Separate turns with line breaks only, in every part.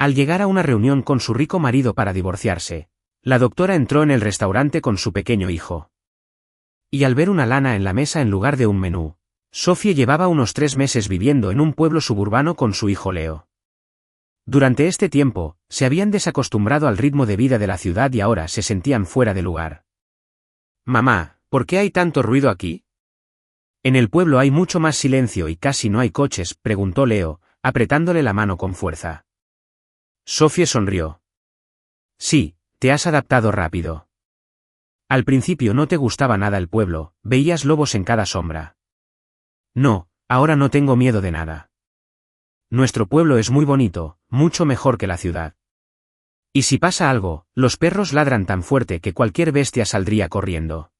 Al llegar a una reunión con su rico marido para divorciarse, la doctora entró en el restaurante con su pequeño hijo. Y al ver una lana en la mesa en lugar de un menú, Sophie llevaba unos 3 meses viviendo en un pueblo suburbano con su hijo Leo. Durante este tiempo, se habían desacostumbrado al ritmo de vida de la ciudad y ahora se sentían fuera de lugar. «Mamá, ¿por qué hay tanto ruido aquí?» «En el pueblo hay mucho más silencio y casi no hay coches», preguntó Leo, apretándole la mano con fuerza. Sophie sonrió. «Sí, te has adaptado rápido. Al principio no te gustaba nada el pueblo, veías lobos en cada sombra». «No, ahora no tengo miedo de nada. Nuestro pueblo es muy bonito, mucho mejor que la ciudad. Y si pasa algo, los perros ladran tan fuerte que cualquier bestia saldría corriendo».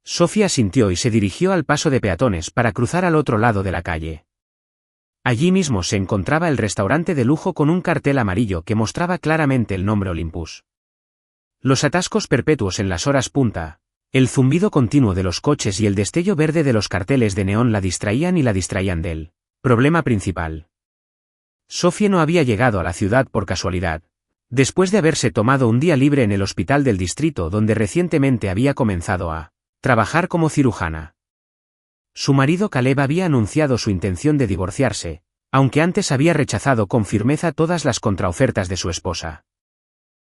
Sophie asintió y se dirigió al paso de peatones para cruzar al otro lado de la calle. Allí mismo se encontraba el restaurante de lujo con un cartel amarillo que mostraba claramente el nombre Olympus. Los atascos perpetuos en las horas punta, el zumbido continuo de los coches y el destello verde de los carteles de neón la distraían del problema principal. Sophie no había llegado a la ciudad por casualidad, después de haberse tomado un día libre en el hospital del distrito donde recientemente había comenzado a trabajar como cirujana. Su marido Caleb había anunciado su intención de divorciarse, aunque antes había rechazado con firmeza todas las contraofertas de su esposa.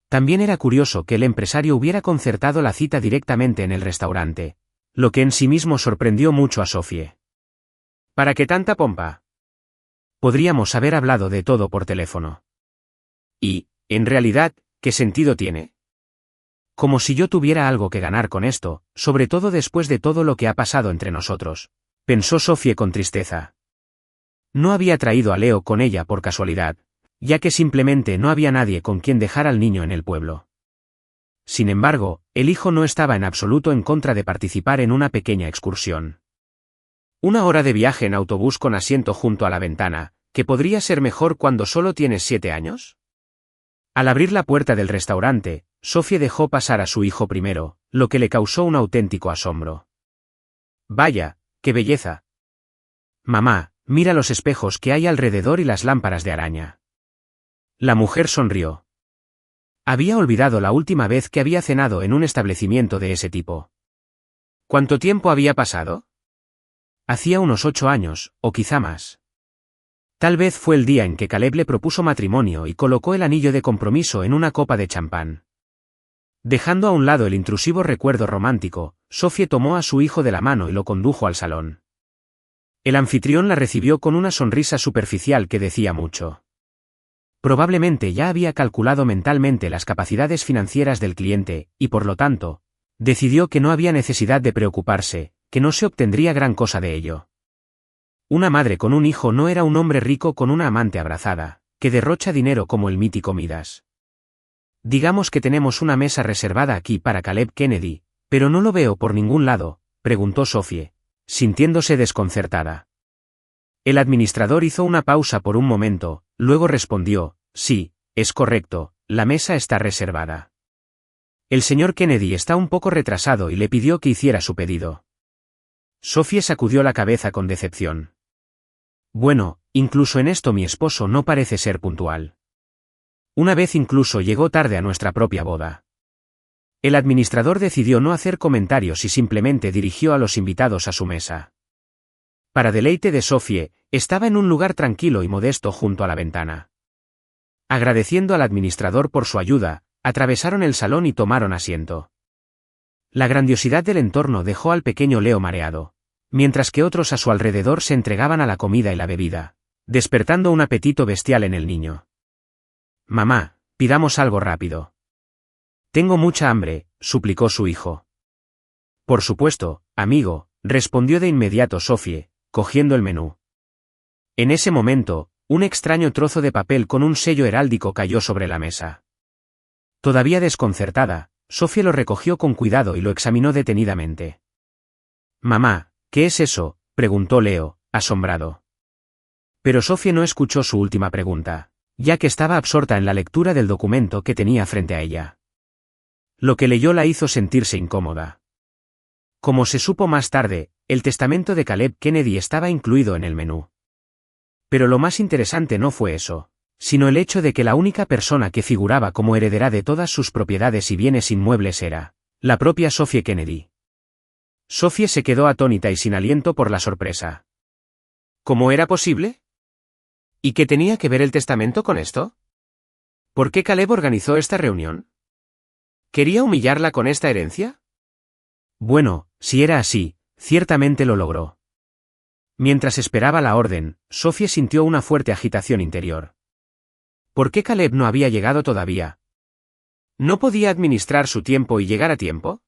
También era curioso que el empresario hubiera concertado la cita directamente en el restaurante, lo que en sí mismo sorprendió mucho a Sophie. ¿Para qué tanta pompa? Podríamos haber hablado de todo por teléfono. Y, en realidad, ¿qué sentido tiene? Como si yo tuviera algo que ganar con esto, sobre todo después de todo lo que ha pasado entre nosotros, pensó Sophie con tristeza. No había traído a Leo con ella por casualidad, ya que simplemente no había nadie con quien dejar al niño en el pueblo. Sin embargo, el hijo no estaba en absoluto en contra de participar en una pequeña excursión. 1 hora de viaje en autobús con asiento junto a la ventana, ¿que podría ser mejor cuando solo tienes 7 años? Al abrir la puerta del restaurante, Sophie dejó pasar a su hijo primero, lo que le causó un auténtico asombro. «Vaya, qué belleza. Mamá, mira los espejos que hay alrededor y las lámparas de araña». La mujer sonrió. Había olvidado la última vez que había cenado en un establecimiento de ese tipo. ¿Cuánto tiempo había pasado? Hacía unos 8 años, o quizá más. Tal vez fue el día en que Caleb le propuso matrimonio y colocó el anillo de compromiso en una copa de champán. Dejando a un lado el intrusivo recuerdo romántico, Sophie tomó a su hijo de la mano y lo condujo al salón. El anfitrión la recibió con una sonrisa superficial que decía mucho. Probablemente ya había calculado mentalmente las capacidades financieras del cliente, y por lo tanto, decidió que no había necesidad de preocuparse, que no se obtendría gran cosa de ello. Una madre con un hijo no era un hombre rico con una amante abrazada, que derrocha dinero como el mítico Midas. Digamos que tenemos una mesa reservada aquí para Caleb Kennedy, pero no lo veo por ningún lado, preguntó Sophie, sintiéndose desconcertada. El administrador hizo una pausa por un momento, luego respondió, sí, es correcto, la mesa está reservada. El señor Kennedy está un poco retrasado y le pidió que hiciera su pedido. Sophie sacudió la cabeza con decepción. Bueno, incluso en esto mi esposo no parece ser puntual. Una vez incluso llegó tarde a nuestra propia boda. El administrador decidió no hacer comentarios y simplemente dirigió a los invitados a su mesa. Para deleite de Sophie, estaba en un lugar tranquilo y modesto junto a la ventana. Agradeciendo al administrador por su ayuda, atravesaron el salón y tomaron asiento. La grandiosidad del entorno dejó al pequeño Leo mareado, mientras que otros a su alrededor se entregaban a la comida y la bebida, despertando un apetito bestial en el niño. «Mamá, pidamos algo rápido». «Tengo mucha hambre», suplicó su hijo. «Por supuesto, amigo», respondió de inmediato Sophie, cogiendo el menú. En ese momento, un extraño trozo de papel con un sello heráldico cayó sobre la mesa. Todavía desconcertada, Sophie lo recogió con cuidado y lo examinó detenidamente. «Mamá, ¿qué es eso?», preguntó Leo, asombrado. Pero Sophie no escuchó su última pregunta, ya que estaba absorta en la lectura del documento que tenía frente a ella. Lo que leyó la hizo sentirse incómoda. Como se supo más tarde, el testamento de Caleb Kennedy estaba incluido en el menú. Pero lo más interesante no fue eso, sino el hecho de que la única persona que figuraba como heredera de todas sus propiedades y bienes inmuebles era la propia Sophie Kennedy. Sophie se quedó atónita y sin aliento por la sorpresa. ¿Cómo era posible? ¿Y qué tenía que ver el testamento con esto? ¿Por qué Caleb organizó esta reunión? ¿Quería humillarla con esta herencia? Bueno, si era así, ciertamente lo logró. Mientras esperaba la orden, Sophie sintió una fuerte agitación interior. ¿Por qué Caleb no había llegado todavía? ¿No podía administrar su tiempo y llegar a tiempo?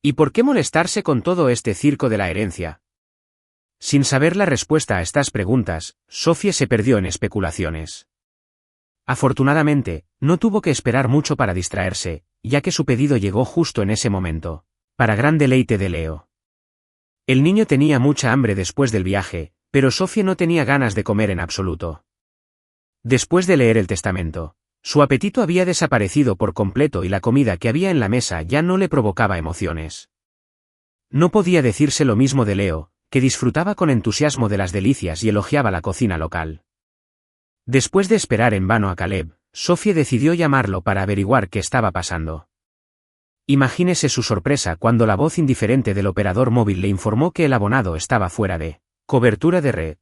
¿Y por qué molestarse con todo este circo de la herencia? Sin saber la respuesta a estas preguntas, Sophie se perdió en especulaciones. Afortunadamente, no tuvo que esperar mucho para distraerse, ya que su pedido llegó justo en ese momento, para gran deleite de Leo. El niño tenía mucha hambre después del viaje, pero Sophie no tenía ganas de comer en absoluto. Después de leer el testamento, su apetito había desaparecido por completo y la comida que había en la mesa ya no le provocaba emociones. No podía decirse lo mismo de Leo, que disfrutaba con entusiasmo de las delicias y elogiaba la cocina local. Después de esperar en vano a Caleb, Sophie decidió llamarlo para averiguar qué estaba pasando. Imagínese su sorpresa cuando la voz indiferente del operador móvil le informó que el abonado estaba fuera de cobertura de red.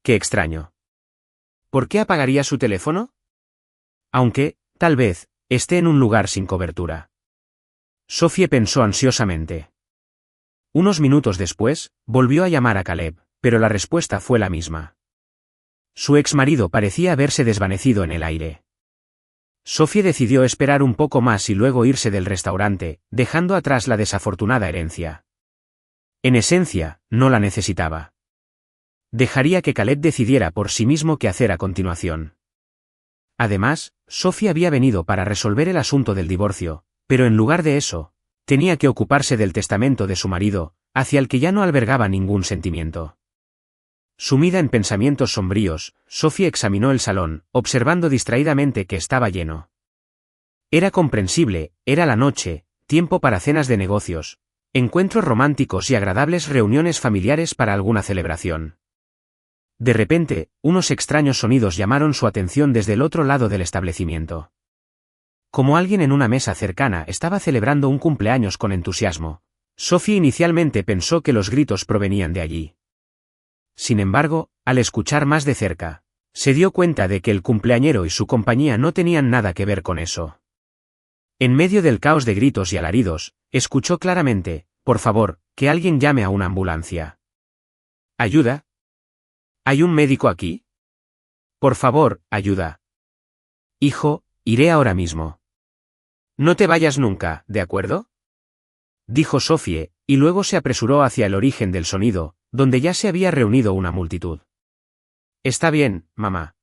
¡Qué extraño! ¿Por qué apagaría su teléfono? Aunque, tal vez, esté en un lugar sin cobertura. Sophie pensó ansiosamente. Unos minutos después, volvió a llamar a Caleb, pero la respuesta fue la misma. Su exmarido parecía haberse desvanecido en el aire. Sophie decidió esperar un poco más y luego irse del restaurante, dejando atrás la desafortunada herencia. En esencia, no la necesitaba. Dejaría que Caleb decidiera por sí mismo qué hacer a continuación. Además, Sophie había venido para resolver el asunto del divorcio, pero en lugar de eso, tenía que ocuparse del testamento de su marido, hacia el que ya no albergaba ningún sentimiento. Sumida en pensamientos sombríos, Sophie examinó el salón, observando distraídamente que estaba lleno. Era comprensible, era la noche, tiempo para cenas de negocios, encuentros románticos y agradables reuniones familiares para alguna celebración. De repente, unos extraños sonidos llamaron su atención desde el otro lado del establecimiento. Como alguien en una mesa cercana estaba celebrando un cumpleaños con entusiasmo, Sophie inicialmente pensó que los gritos provenían de allí. Sin embargo, al escuchar más de cerca, se dio cuenta de que el cumpleañero y su compañía no tenían nada que ver con eso. En medio del caos de gritos y alaridos, escuchó claramente: «Por favor, que alguien llame a una ambulancia». «¿Ayuda? ¿Hay un médico aquí? Por favor, ayuda». «Hijo, iré ahora mismo». «No te vayas nunca, ¿de acuerdo?», dijo Sophie, y luego se apresuró hacia el origen del sonido, donde ya se había reunido una multitud. «Está bien, mamá.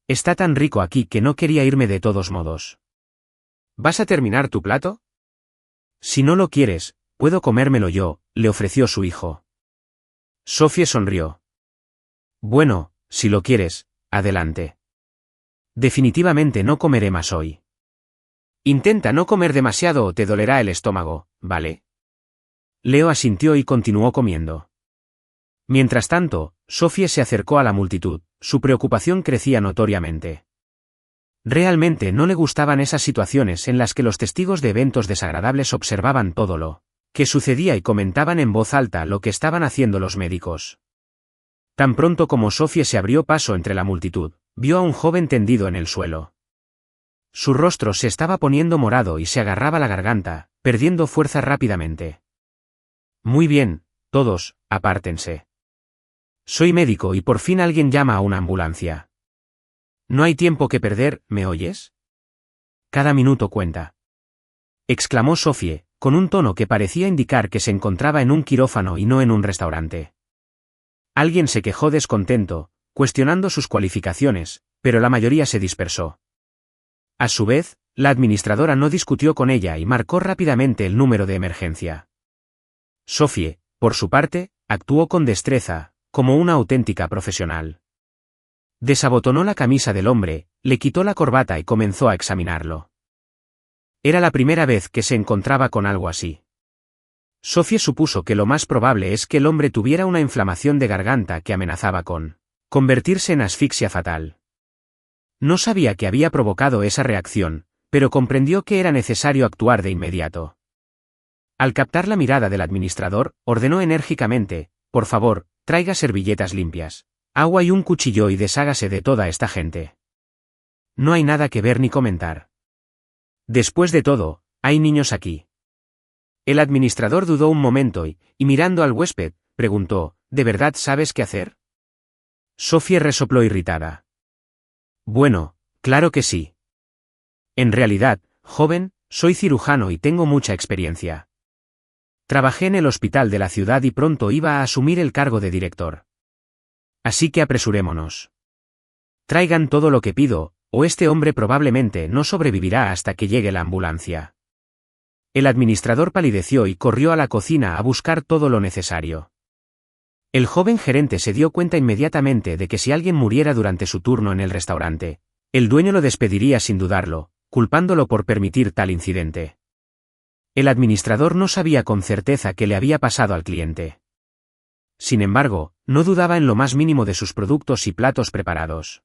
Está tan rico aquí que no quería irme de todos modos». «¿Vas a terminar tu plato?». «Si no lo quieres, puedo comérmelo yo», le ofreció su hijo. Sophie sonrió. «Bueno, si lo quieres, adelante. Definitivamente no comeré más hoy». «Intenta no comer demasiado o te dolerá el estómago, ¿vale?». Leo asintió y continuó comiendo. Mientras tanto, Sophie se acercó a la multitud, su preocupación crecía notoriamente. Realmente no le gustaban esas situaciones en las que los testigos de eventos desagradables observaban todo lo que sucedía y comentaban en voz alta lo que estaban haciendo los médicos. Tan pronto como Sophie se abrió paso entre la multitud, vio a un joven tendido en el suelo. Su rostro se estaba poniendo morado y se agarraba la garganta, perdiendo fuerza rápidamente. «Muy bien, todos, apártense. Soy médico y por fin alguien llama a una ambulancia. No hay tiempo que perder, ¿me oyes? Cada minuto cuenta», exclamó Sophie, con un tono que parecía indicar que se encontraba en un quirófano y no en un restaurante. Alguien se quejó descontento, cuestionando sus cualificaciones, pero la mayoría se dispersó. A su vez, la administradora no discutió con ella y marcó rápidamente el número de emergencia. Sophie, por su parte, actuó con destreza, como una auténtica profesional. Desabotonó la camisa del hombre, le quitó la corbata y comenzó a examinarlo. Era la primera vez que se encontraba con algo así. Sophie supuso que lo más probable es que el hombre tuviera una inflamación de garganta que amenazaba con convertirse en asfixia fatal. No sabía que había provocado esa reacción, pero comprendió que era necesario actuar de inmediato. Al captar la mirada del administrador, ordenó enérgicamente: por favor, traiga servilletas limpias, agua y un cuchillo y deshágase de toda esta gente. No hay nada que ver ni comentar. Después de todo, hay niños aquí. El administrador dudó un momento y mirando al huésped, preguntó: ¿de verdad sabes qué hacer? Sophie resopló irritada. Bueno, claro que sí. En realidad, joven, soy cirujano y tengo mucha experiencia. Trabajé en el hospital de la ciudad y pronto iba a asumir el cargo de director. Así que apresurémonos. Traigan todo lo que pido, o este hombre probablemente no sobrevivirá hasta que llegue la ambulancia. El administrador palideció y corrió a la cocina a buscar todo lo necesario. El joven gerente se dio cuenta inmediatamente de que si alguien muriera durante su turno en el restaurante, el dueño lo despediría sin dudarlo, culpándolo por permitir tal incidente. El administrador no sabía con certeza qué le había pasado al cliente. Sin embargo, no dudaba en lo más mínimo de sus productos y platos preparados.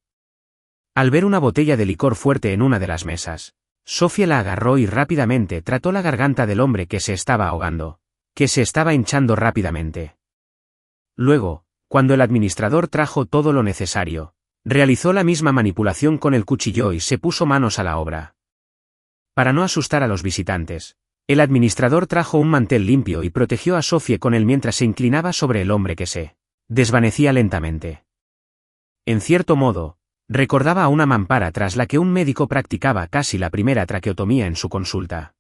Al ver una botella de licor fuerte en una de las mesas, Sophie la agarró y rápidamente trató la garganta del hombre que se estaba ahogando, que se estaba hinchando rápidamente. Luego, cuando el administrador trajo todo lo necesario, realizó la misma manipulación con el cuchillo y se puso manos a la obra. Para no asustar a los visitantes, el administrador trajo un mantel limpio y protegió a Sophie con él mientras se inclinaba sobre el hombre que se desvanecía lentamente. En cierto modo, recordaba a una mampara tras la que un médico practicaba casi la primera traqueotomía en su consulta.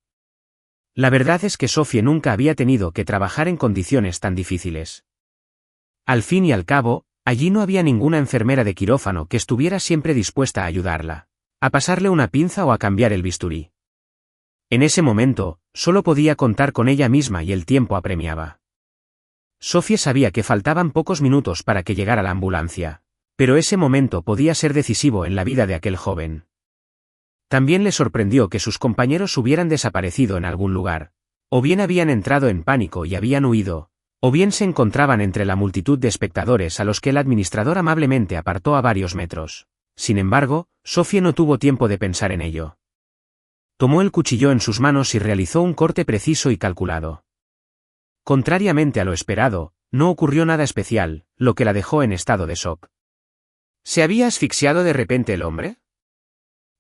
La verdad es que Sophie nunca había tenido que trabajar en condiciones tan difíciles. Al fin y al cabo, allí no había ninguna enfermera de quirófano que estuviera siempre dispuesta a ayudarla, a pasarle una pinza o a cambiar el bisturí. En ese momento, solo podía contar con ella misma y el tiempo apremiaba. Sophie sabía que faltaban pocos minutos para que llegara la ambulancia, pero ese momento podía ser decisivo en la vida de aquel joven. También le sorprendió que sus compañeros hubieran desaparecido en algún lugar, o bien habían entrado en pánico y habían huido, o bien se encontraban entre la multitud de espectadores a los que el administrador amablemente apartó a varios metros. Sin embargo, Sophie no tuvo tiempo de pensar en ello. Tomó el cuchillo en sus manos y realizó un corte preciso y calculado. Contrariamente a lo esperado, no ocurrió nada especial, lo que la dejó en estado de shock. ¿Se había asfixiado de repente el hombre?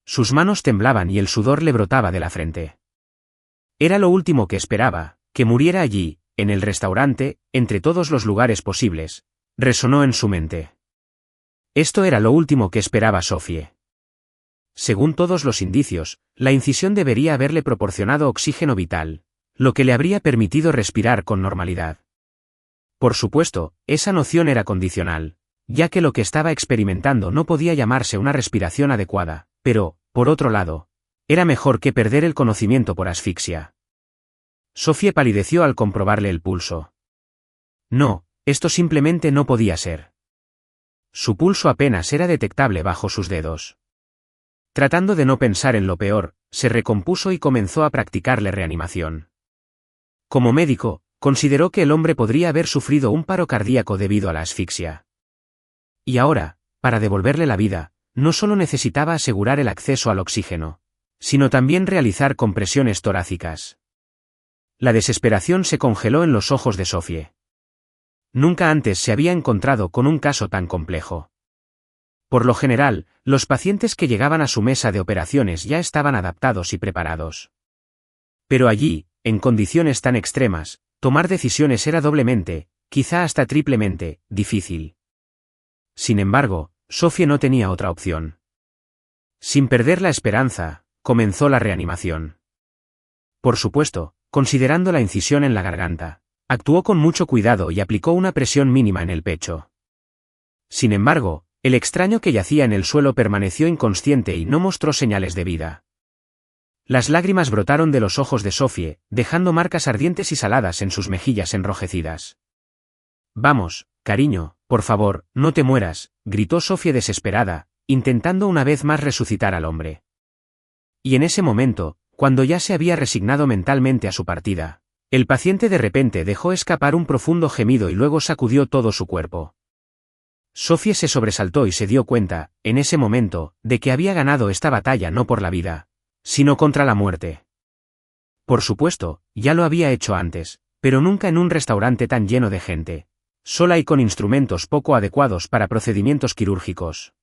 Sus manos temblaban y el sudor le brotaba de la frente. Era lo último que esperaba, que muriera allí, en el restaurante, entre todos los lugares posibles, resonó en su mente. Esto era lo último que esperaba Sophie. Según todos los indicios, la incisión debería haberle proporcionado oxígeno vital, lo que le habría permitido respirar con normalidad. Por supuesto, esa noción era condicional, ya que lo que estaba experimentando no podía llamarse una respiración adecuada, pero, por otro lado, era mejor que perder el conocimiento por asfixia. Sophie palideció al comprobarle el pulso. No, esto simplemente no podía ser. Su pulso apenas era detectable bajo sus dedos. Tratando de no pensar en lo peor, se recompuso y comenzó a practicarle reanimación. Como médico, consideró que el hombre podría haber sufrido un paro cardíaco debido a la asfixia. Y ahora, para devolverle la vida, no solo necesitaba asegurar el acceso al oxígeno, sino también realizar compresiones torácicas. La desesperación se congeló en los ojos de Sophie. Nunca antes se había encontrado con un caso tan complejo. Por lo general, los pacientes que llegaban a su mesa de operaciones ya estaban adaptados y preparados. Pero allí, en condiciones tan extremas, tomar decisiones era doblemente, quizá hasta triplemente, difícil. Sin embargo, Sophie no tenía otra opción. Sin perder la esperanza, comenzó la reanimación. Por supuesto, considerando la incisión en la garganta, actuó con mucho cuidado y aplicó una presión mínima en el pecho. Sin embargo, el extraño que yacía en el suelo permaneció inconsciente y no mostró señales de vida. Las lágrimas brotaron de los ojos de Sophie, dejando marcas ardientes y saladas en sus mejillas enrojecidas. «Vamos, cariño, por favor, no te mueras», gritó Sophie desesperada, intentando una vez más resucitar al hombre. Y en ese momento, cuando ya se había resignado mentalmente a su partida, el paciente de repente dejó escapar un profundo gemido y luego sacudió todo su cuerpo. Sophie se sobresaltó y se dio cuenta, en ese momento, de que había ganado esta batalla no por la vida, sino contra la muerte. Por supuesto, ya lo había hecho antes, pero nunca en un restaurante tan lleno de gente, sola y con instrumentos poco adecuados para procedimientos quirúrgicos.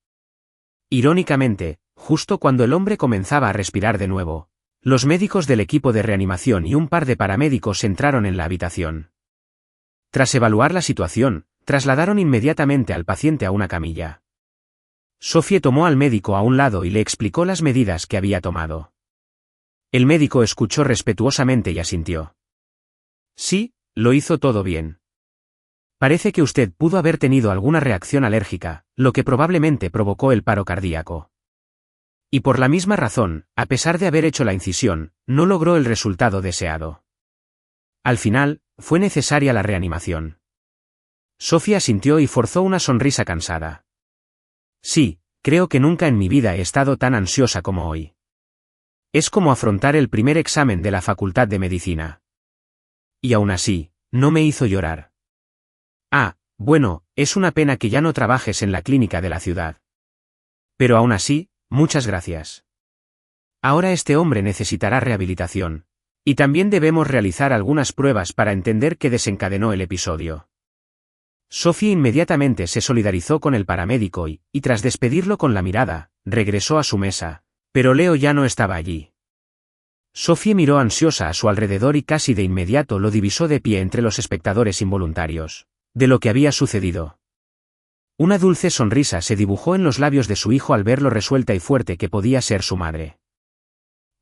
Irónicamente, justo cuando el hombre comenzaba a respirar de nuevo, los médicos del equipo de reanimación y un par de paramédicos entraron en la habitación. Tras evaluar la situación, trasladaron inmediatamente al paciente a una camilla. Sophie tomó al médico a un lado y le explicó las medidas que había tomado. El médico escuchó respetuosamente y asintió. Sí, lo hizo todo bien. Parece que usted pudo haber tenido alguna reacción alérgica, lo que probablemente provocó el paro cardíaco. Y por la misma razón, a pesar de haber hecho la incisión, no logró el resultado deseado. Al final, fue necesaria la reanimación. Sophie asintió y forzó una sonrisa cansada. Sí, creo que nunca en mi vida he estado tan ansiosa como hoy. Es como afrontar el primer examen de la Facultad de Medicina. Y aún así, no me hizo llorar. Ah, bueno, es una pena que ya no trabajes en la clínica de la ciudad. Pero aún así, muchas gracias. Ahora este hombre necesitará rehabilitación. Y también debemos realizar algunas pruebas para entender qué desencadenó el episodio. Sophie inmediatamente se solidarizó con el paramédico y, tras despedirlo con la mirada, regresó a su mesa, pero Leo ya no estaba allí. Sophie miró ansiosa a su alrededor y casi de inmediato lo divisó de pie entre los espectadores involuntarios, de lo que había sucedido. Una dulce sonrisa se dibujó en los labios de su hijo al ver lo resuelta y fuerte que podía ser su madre.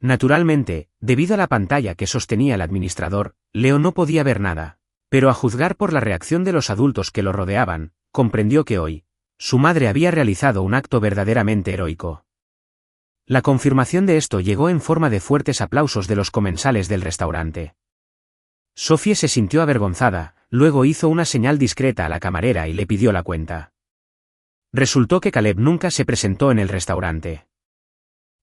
Naturalmente, debido a la pantalla que sostenía el administrador, Leo no podía ver nada. Pero a juzgar por la reacción de los adultos que lo rodeaban, comprendió que hoy, su madre había realizado un acto verdaderamente heroico. La confirmación de esto llegó en forma de fuertes aplausos de los comensales del restaurante. Sophie se sintió avergonzada, luego hizo una señal discreta a la camarera y le pidió la cuenta. Resultó que Caleb nunca se presentó en el restaurante.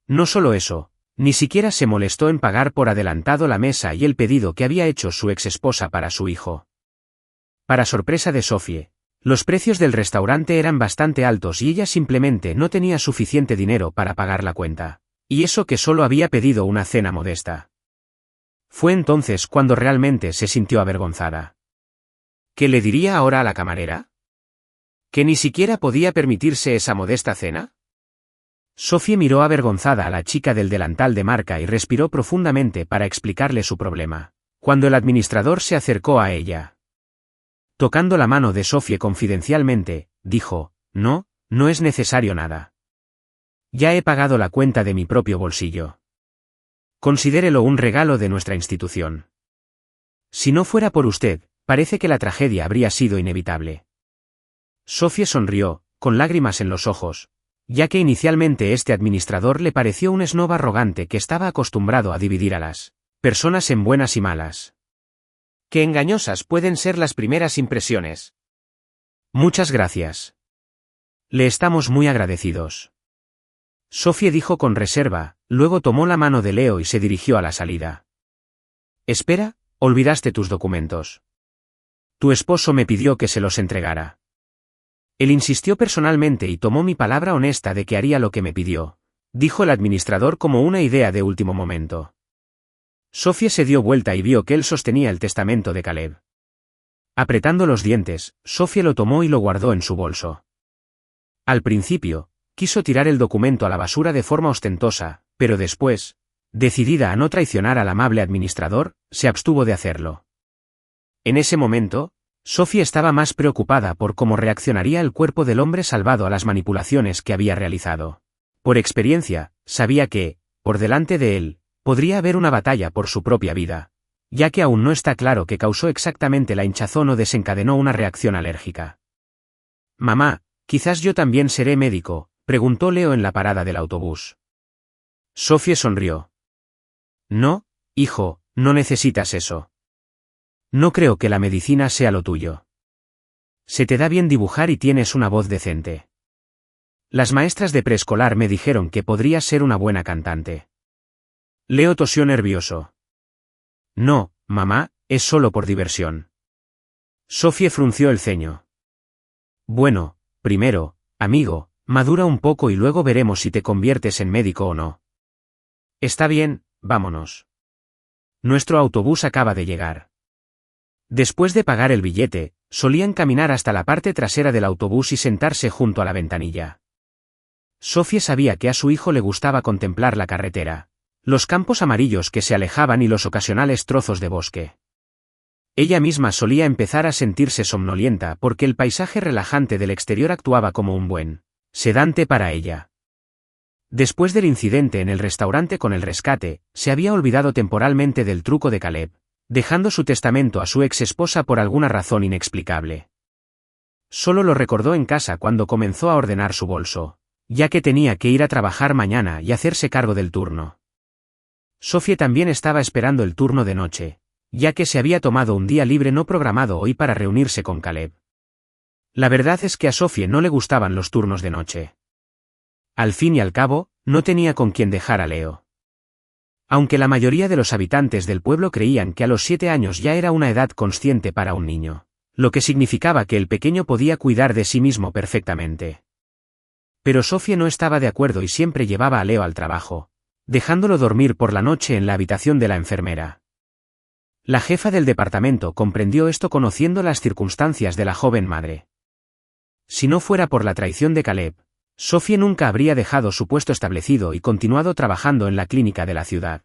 No solo eso, ni siquiera se molestó en pagar por adelantado la mesa y el pedido que había hecho su exesposa para su hijo. Para sorpresa de Sophie, los precios del restaurante eran bastante altos y ella simplemente no tenía suficiente dinero para pagar la cuenta, y eso que solo había pedido una cena modesta. Fue entonces cuando realmente se sintió avergonzada. ¿Qué le diría ahora a la camarera? ¿Que ni siquiera podía permitirse esa modesta cena? Sophie miró avergonzada a la chica del delantal de marca y respiró profundamente para explicarle su problema, cuando el administrador se acercó a ella. Tocando la mano de Sophie confidencialmente, dijo, no es necesario nada. Ya he pagado la cuenta de mi propio bolsillo. Considérelo un regalo de nuestra institución. Si no fuera por usted, parece que la tragedia habría sido inevitable. Sophie sonrió, con lágrimas en los ojos, ya que inicialmente este administrador le pareció un snob arrogante que estaba acostumbrado a dividir a las personas en buenas y malas. Qué engañosas pueden ser las primeras impresiones. Muchas gracias. Le estamos muy agradecidos. Sophie dijo con reserva, luego tomó la mano de Leo y se dirigió a la salida. Espera, olvidaste tus documentos. Tu esposo me pidió que se los entregara. Él insistió personalmente y tomó mi palabra honesta de que haría lo que me pidió, dijo el administrador como una idea de último momento. Sophie se dio vuelta y vio que él sostenía el testamento de Caleb. Apretando los dientes, Sophie lo tomó y lo guardó en su bolso. Al principio, quiso tirar el documento a la basura de forma ostentosa, pero después, decidida a no traicionar al amable administrador, se abstuvo de hacerlo. En ese momento, Sophie estaba más preocupada por cómo reaccionaría el cuerpo del hombre salvado a las manipulaciones que había realizado. Por experiencia, sabía que, por delante de él, podría haber una batalla por su propia vida, ya que aún no está claro qué causó exactamente la hinchazón o desencadenó una reacción alérgica. Mamá, quizás yo también seré médico, preguntó Leo en la parada del autobús. Sophie sonrió. No, hijo, no necesitas eso. No creo que la medicina sea lo tuyo. Se te da bien dibujar y tienes una voz decente. Las maestras de preescolar me dijeron que podrías ser una buena cantante. Leo tosió nervioso. No, mamá, es solo por diversión. Sophie frunció el ceño. Bueno, Primero, amigo, madura un poco y luego veremos si te conviertes en médico o no. Está bien, vámonos. Nuestro autobús acaba de llegar. Después de pagar el billete, solían caminar hasta la parte trasera del autobús y sentarse junto a la ventanilla. Sofía sabía que a su hijo le gustaba contemplar la carretera, los campos amarillos que se alejaban y los ocasionales trozos de bosque. Ella misma solía empezar a sentirse somnolienta porque el paisaje relajante del exterior actuaba como un buen sedante para ella. Después del incidente en el restaurante con el rescate, se había olvidado temporalmente del truco de Caleb, dejando su testamento a su ex esposa por alguna razón inexplicable. Solo lo recordó en casa cuando comenzó a ordenar su bolso, ya que tenía que ir a trabajar mañana y hacerse cargo del turno. Sofía también estaba esperando el turno de noche, ya que se había tomado un día libre no programado hoy para reunirse con Caleb. La verdad es que a Sofía no le gustaban los turnos de noche. Al fin y al cabo, no tenía con quién dejar a Leo. Aunque la mayoría de los habitantes del pueblo creían que a los 7 años ya era una edad consciente para un niño, lo que significaba que el pequeño podía cuidar de sí mismo perfectamente. Pero Sofía no estaba de acuerdo y siempre llevaba a Leo al trabajo, dejándolo dormir por la noche en la habitación de la enfermera. La jefa del departamento comprendió esto conociendo las circunstancias de la joven madre. Si no fuera por la traición de Caleb, Sofía nunca habría dejado su puesto establecido y continuado trabajando en la clínica de la ciudad.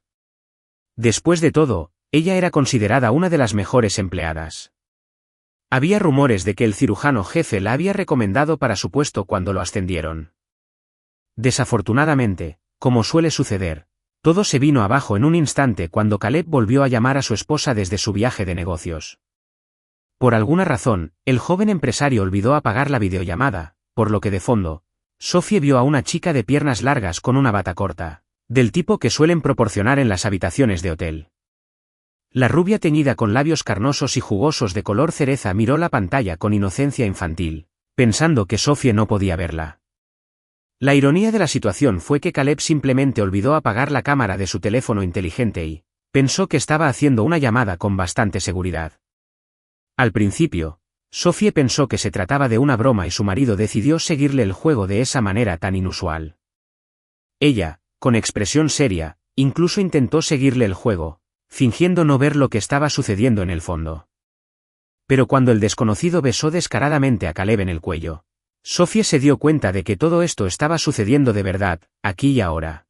Después de todo, ella era considerada una de las mejores empleadas. Había rumores de que el cirujano jefe la había recomendado para su puesto cuando lo ascendieron. Desafortunadamente, como suele suceder, todo se vino abajo en un instante cuando Caleb volvió a llamar a su esposa desde su viaje de negocios. Por alguna razón, el joven empresario olvidó apagar la videollamada, por lo que de fondo, Sofía vio a una chica de piernas largas con una bata corta, del tipo que suelen proporcionar en las habitaciones de hotel. La rubia teñida con labios carnosos y jugosos de color cereza miró la pantalla con inocencia infantil, pensando que Sofía no podía verla. La ironía de la situación fue que Caleb simplemente olvidó apagar la cámara de su teléfono inteligente y pensó que estaba haciendo una llamada con bastante seguridad. Al principio, Sofía pensó que se trataba de una broma y su marido decidió seguirle el juego de esa manera tan inusual. Ella, con expresión seria, incluso intentó seguirle el juego, fingiendo no ver lo que estaba sucediendo en el fondo. Pero cuando el desconocido besó descaradamente a Caleb en el cuello, Sofía se dio cuenta de que todo esto estaba sucediendo de verdad, aquí y ahora.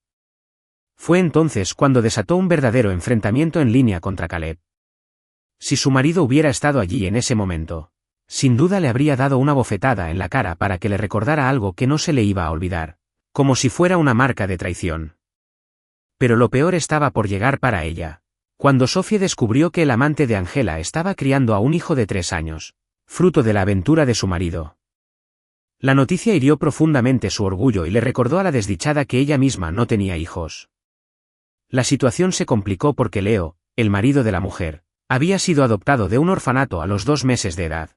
Fue entonces cuando desató un verdadero enfrentamiento en línea contra Caleb. Si su marido hubiera estado allí en ese momento, sin duda le habría dado una bofetada en la cara para que le recordara algo que no se le iba a olvidar, como si fuera una marca de traición. Pero lo peor estaba por llegar para ella, cuando Sofía descubrió que el amante de Angela estaba criando a un hijo de 3 años, fruto de la aventura de su marido. La noticia hirió profundamente su orgullo y le recordó a la desdichada que ella misma no tenía hijos. La situación se complicó porque Leo, el marido de la mujer, había sido adoptado de un orfanato a los 2 meses de edad.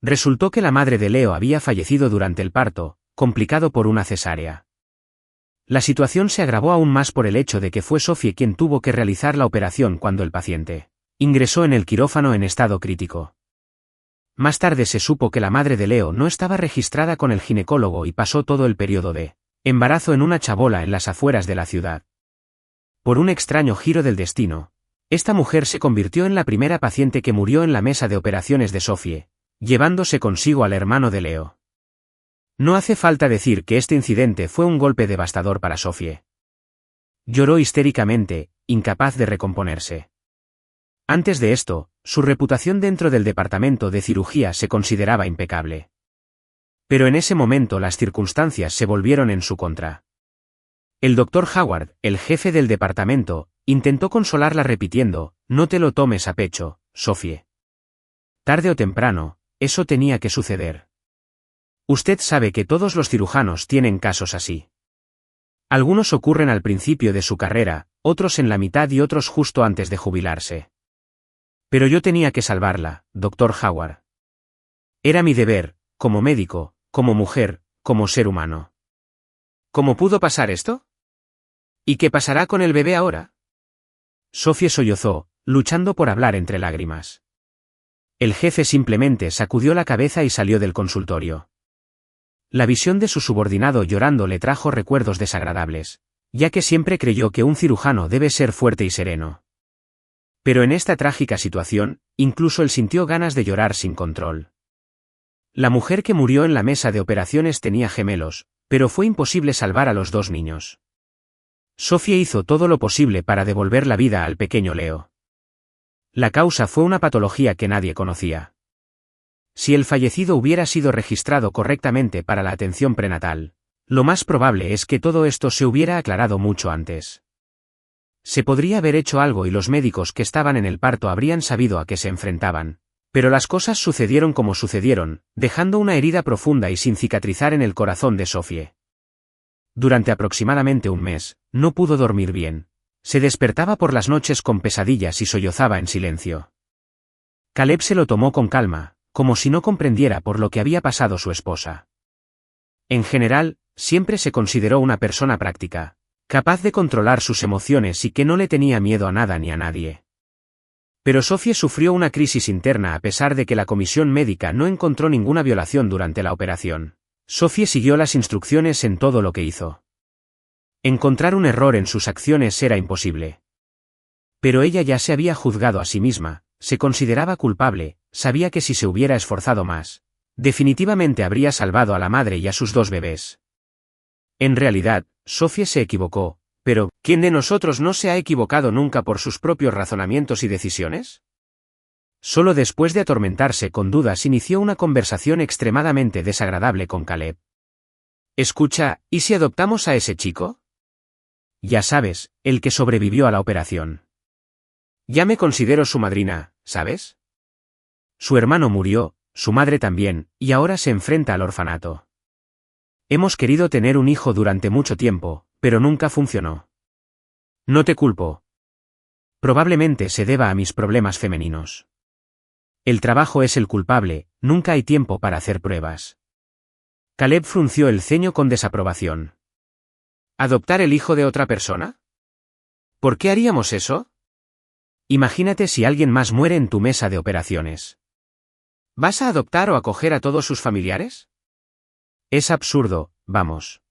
Resultó que la madre de Leo había fallecido durante el parto, complicado por una cesárea. La situación se agravó aún más por el hecho de que fue Sofía quien tuvo que realizar la operación cuando el paciente ingresó en el quirófano en estado crítico. Más tarde se supo que la madre de Leo no estaba registrada con el ginecólogo y pasó todo el periodo de embarazo en una chabola en las afueras de la ciudad. Por un extraño giro del destino, esta mujer se convirtió en la primera paciente que murió en la mesa de operaciones de Sofía, llevándose consigo al hermano de Leo. No hace falta decir que este incidente fue un golpe devastador para Sofía. Lloró histéricamente, incapaz de recomponerse. Antes de esto, su reputación dentro del departamento de cirugía se consideraba impecable. Pero en ese momento las circunstancias se volvieron en su contra. El Dr. Howard, el jefe del departamento, intentó consolarla repitiendo, «No te lo tomes a pecho, Sofía. Tarde o temprano, eso tenía que suceder. Usted sabe que todos los cirujanos tienen casos así. Algunos ocurren al principio de su carrera, otros en la mitad y otros justo antes de jubilarse. Pero yo tenía que salvarla, Dr. Howard. Era mi deber, como médico, como mujer, como ser humano». ¿Cómo pudo pasar esto? ¿Y qué pasará con el bebé ahora? Sofía sollozó, luchando por hablar entre lágrimas. El jefe simplemente sacudió la cabeza y salió del consultorio. La visión de su subordinado llorando le trajo recuerdos desagradables, ya que siempre creyó que un cirujano debe ser fuerte y sereno. Pero en esta trágica situación, incluso él sintió ganas de llorar sin control. La mujer que murió en la mesa de operaciones tenía gemelos, pero fue imposible salvar a los dos niños. Sophie hizo todo lo posible para devolver la vida al pequeño Leo. La causa fue una patología que nadie conocía. Si el fallecido hubiera sido registrado correctamente para la atención prenatal, lo más probable es que todo esto se hubiera aclarado mucho antes. Se podría haber hecho algo y los médicos que estaban en el parto habrían sabido a qué se enfrentaban, pero las cosas sucedieron como sucedieron, dejando una herida profunda y sin cicatrizar en el corazón de Sophie. Durante aproximadamente un mes, no pudo dormir bien. Se despertaba por las noches con pesadillas y sollozaba en silencio. Caleb se lo tomó con calma, como si no comprendiera por lo que había pasado su esposa. En general, siempre se consideró una persona práctica, capaz de controlar sus emociones y que no le tenía miedo a nada ni a nadie. Pero Sophie sufrió una crisis interna a pesar de que la comisión médica no encontró ninguna violación durante la operación. Sophie siguió las instrucciones en todo lo que hizo. Encontrar un error en sus acciones era imposible. Pero ella ya se había juzgado a sí misma, se consideraba culpable, sabía que si se hubiera esforzado más, definitivamente habría salvado a la madre y a sus dos bebés. En realidad, Sophie se equivocó, pero ¿quién de nosotros no se ha equivocado nunca por sus propios razonamientos y decisiones? Solo después de atormentarse con dudas inició una conversación extremadamente desagradable con Caleb. Escucha, ¿y si adoptamos a ese chico? Ya sabes, el que sobrevivió a la operación. Ya me considero su madrina, ¿sabes? Su hermano murió, su madre también, y ahora se enfrenta al orfanato. Hemos querido tener un hijo durante mucho tiempo, pero nunca funcionó. No te culpo. Probablemente se deba a mis problemas femeninos. El trabajo es el culpable, nunca hay tiempo para hacer pruebas. Caleb frunció el ceño con desaprobación. ¿Adoptar el hijo de otra persona? ¿Por qué haríamos eso? Imagínate si alguien más muere en tu mesa de operaciones. ¿Vas a adoptar o acoger a todos sus familiares? Es absurdo, vamos.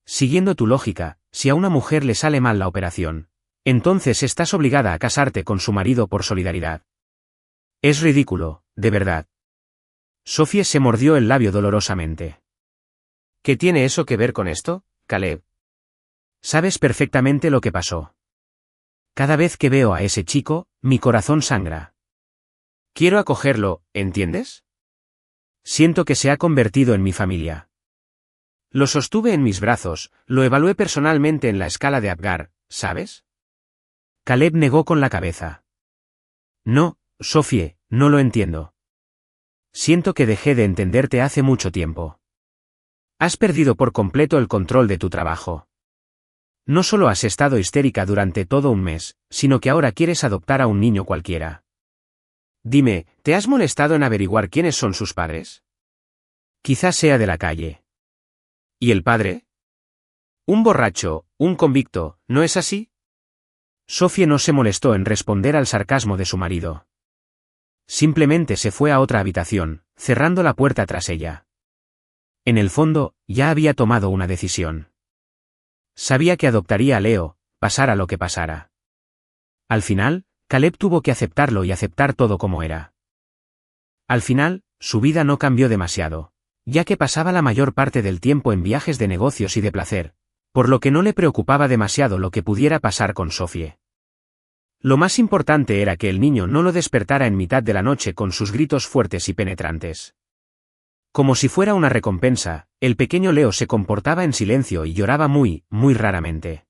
Siguiendo tu lógica, si a una mujer le sale mal la operación, entonces estás obligada a casarte con su marido por solidaridad. Es ridículo, de verdad. Sophie se mordió el labio dolorosamente. ¿Qué tiene eso que ver con esto, Caleb? Sabes perfectamente lo que pasó. Cada vez que veo a ese chico, mi corazón sangra. Quiero acogerlo, ¿entiendes? Siento que se ha convertido en mi familia. Lo sostuve en mis brazos, lo evalué personalmente en la escala de Apgar, ¿sabes? Caleb negó con la cabeza. No, Sophie, no lo entiendo. Siento que dejé de entenderte hace mucho tiempo. Has perdido por completo el control de tu trabajo. No solo has estado histérica durante todo un mes, sino que ahora quieres adoptar a un niño cualquiera. Dime, ¿te has molestado en averiguar quiénes son sus padres? Quizás sea de la calle. ¿Y el padre? Un borracho, un convicto, ¿no es así? Sophie no se molestó en responder al sarcasmo de su marido. Simplemente se fue a otra habitación, cerrando la puerta tras ella. En el fondo, ya había tomado una decisión. Sabía que adoptaría a Leo, pasara lo que pasara. Al final, Caleb tuvo que aceptarlo y aceptar todo como era. Al final, su vida no cambió demasiado, ya que pasaba la mayor parte del tiempo en viajes de negocios y de placer, por lo que no le preocupaba demasiado lo que pudiera pasar con Sophie. Lo más importante era que el niño no lo despertara en mitad de la noche con sus gritos fuertes y penetrantes. Como si fuera una recompensa, el pequeño Leo se comportaba en silencio y lloraba muy, muy raramente.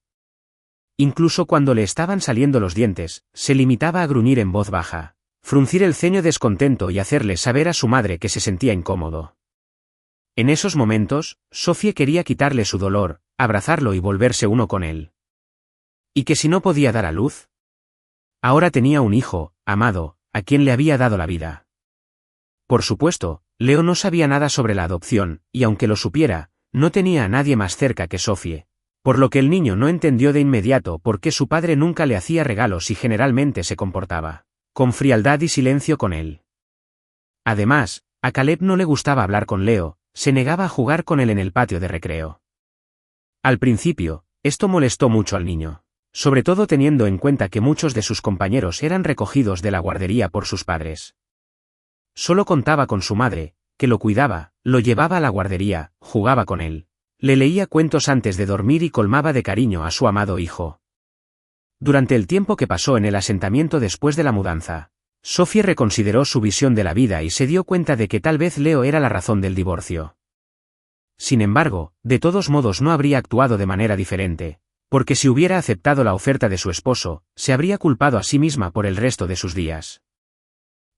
Incluso cuando le estaban saliendo los dientes, se limitaba a gruñir en voz baja, fruncir el ceño descontento y hacerle saber a su madre que se sentía incómodo. En esos momentos, Sophie quería quitarle su dolor, abrazarlo y volverse uno con él. ¿Y que si no podía dar a luz? Ahora tenía un hijo, amado, a quien le había dado la vida. Por supuesto, Leo no sabía nada sobre la adopción, y aunque lo supiera, no tenía a nadie más cerca que Sophie, por lo que el niño no entendió de inmediato por qué su padre nunca le hacía regalos y generalmente se comportaba con frialdad y silencio con él. Además, a Caleb no le gustaba hablar con Leo, se negaba a jugar con él en el patio de recreo. Al principio, esto molestó mucho al niño, sobre todo teniendo en cuenta que muchos de sus compañeros eran recogidos de la guardería por sus padres. Solo contaba con su madre, que lo cuidaba, lo llevaba a la guardería, jugaba con él, le leía cuentos antes de dormir y colmaba de cariño a su amado hijo. Durante el tiempo que pasó en el asentamiento después de la mudanza, Sophie reconsideró su visión de la vida y se dio cuenta de que tal vez Leo era la razón del divorcio. Sin embargo, de todos modos no habría actuado de manera diferente, porque si hubiera aceptado la oferta de su esposo, se habría culpado a sí misma por el resto de sus días.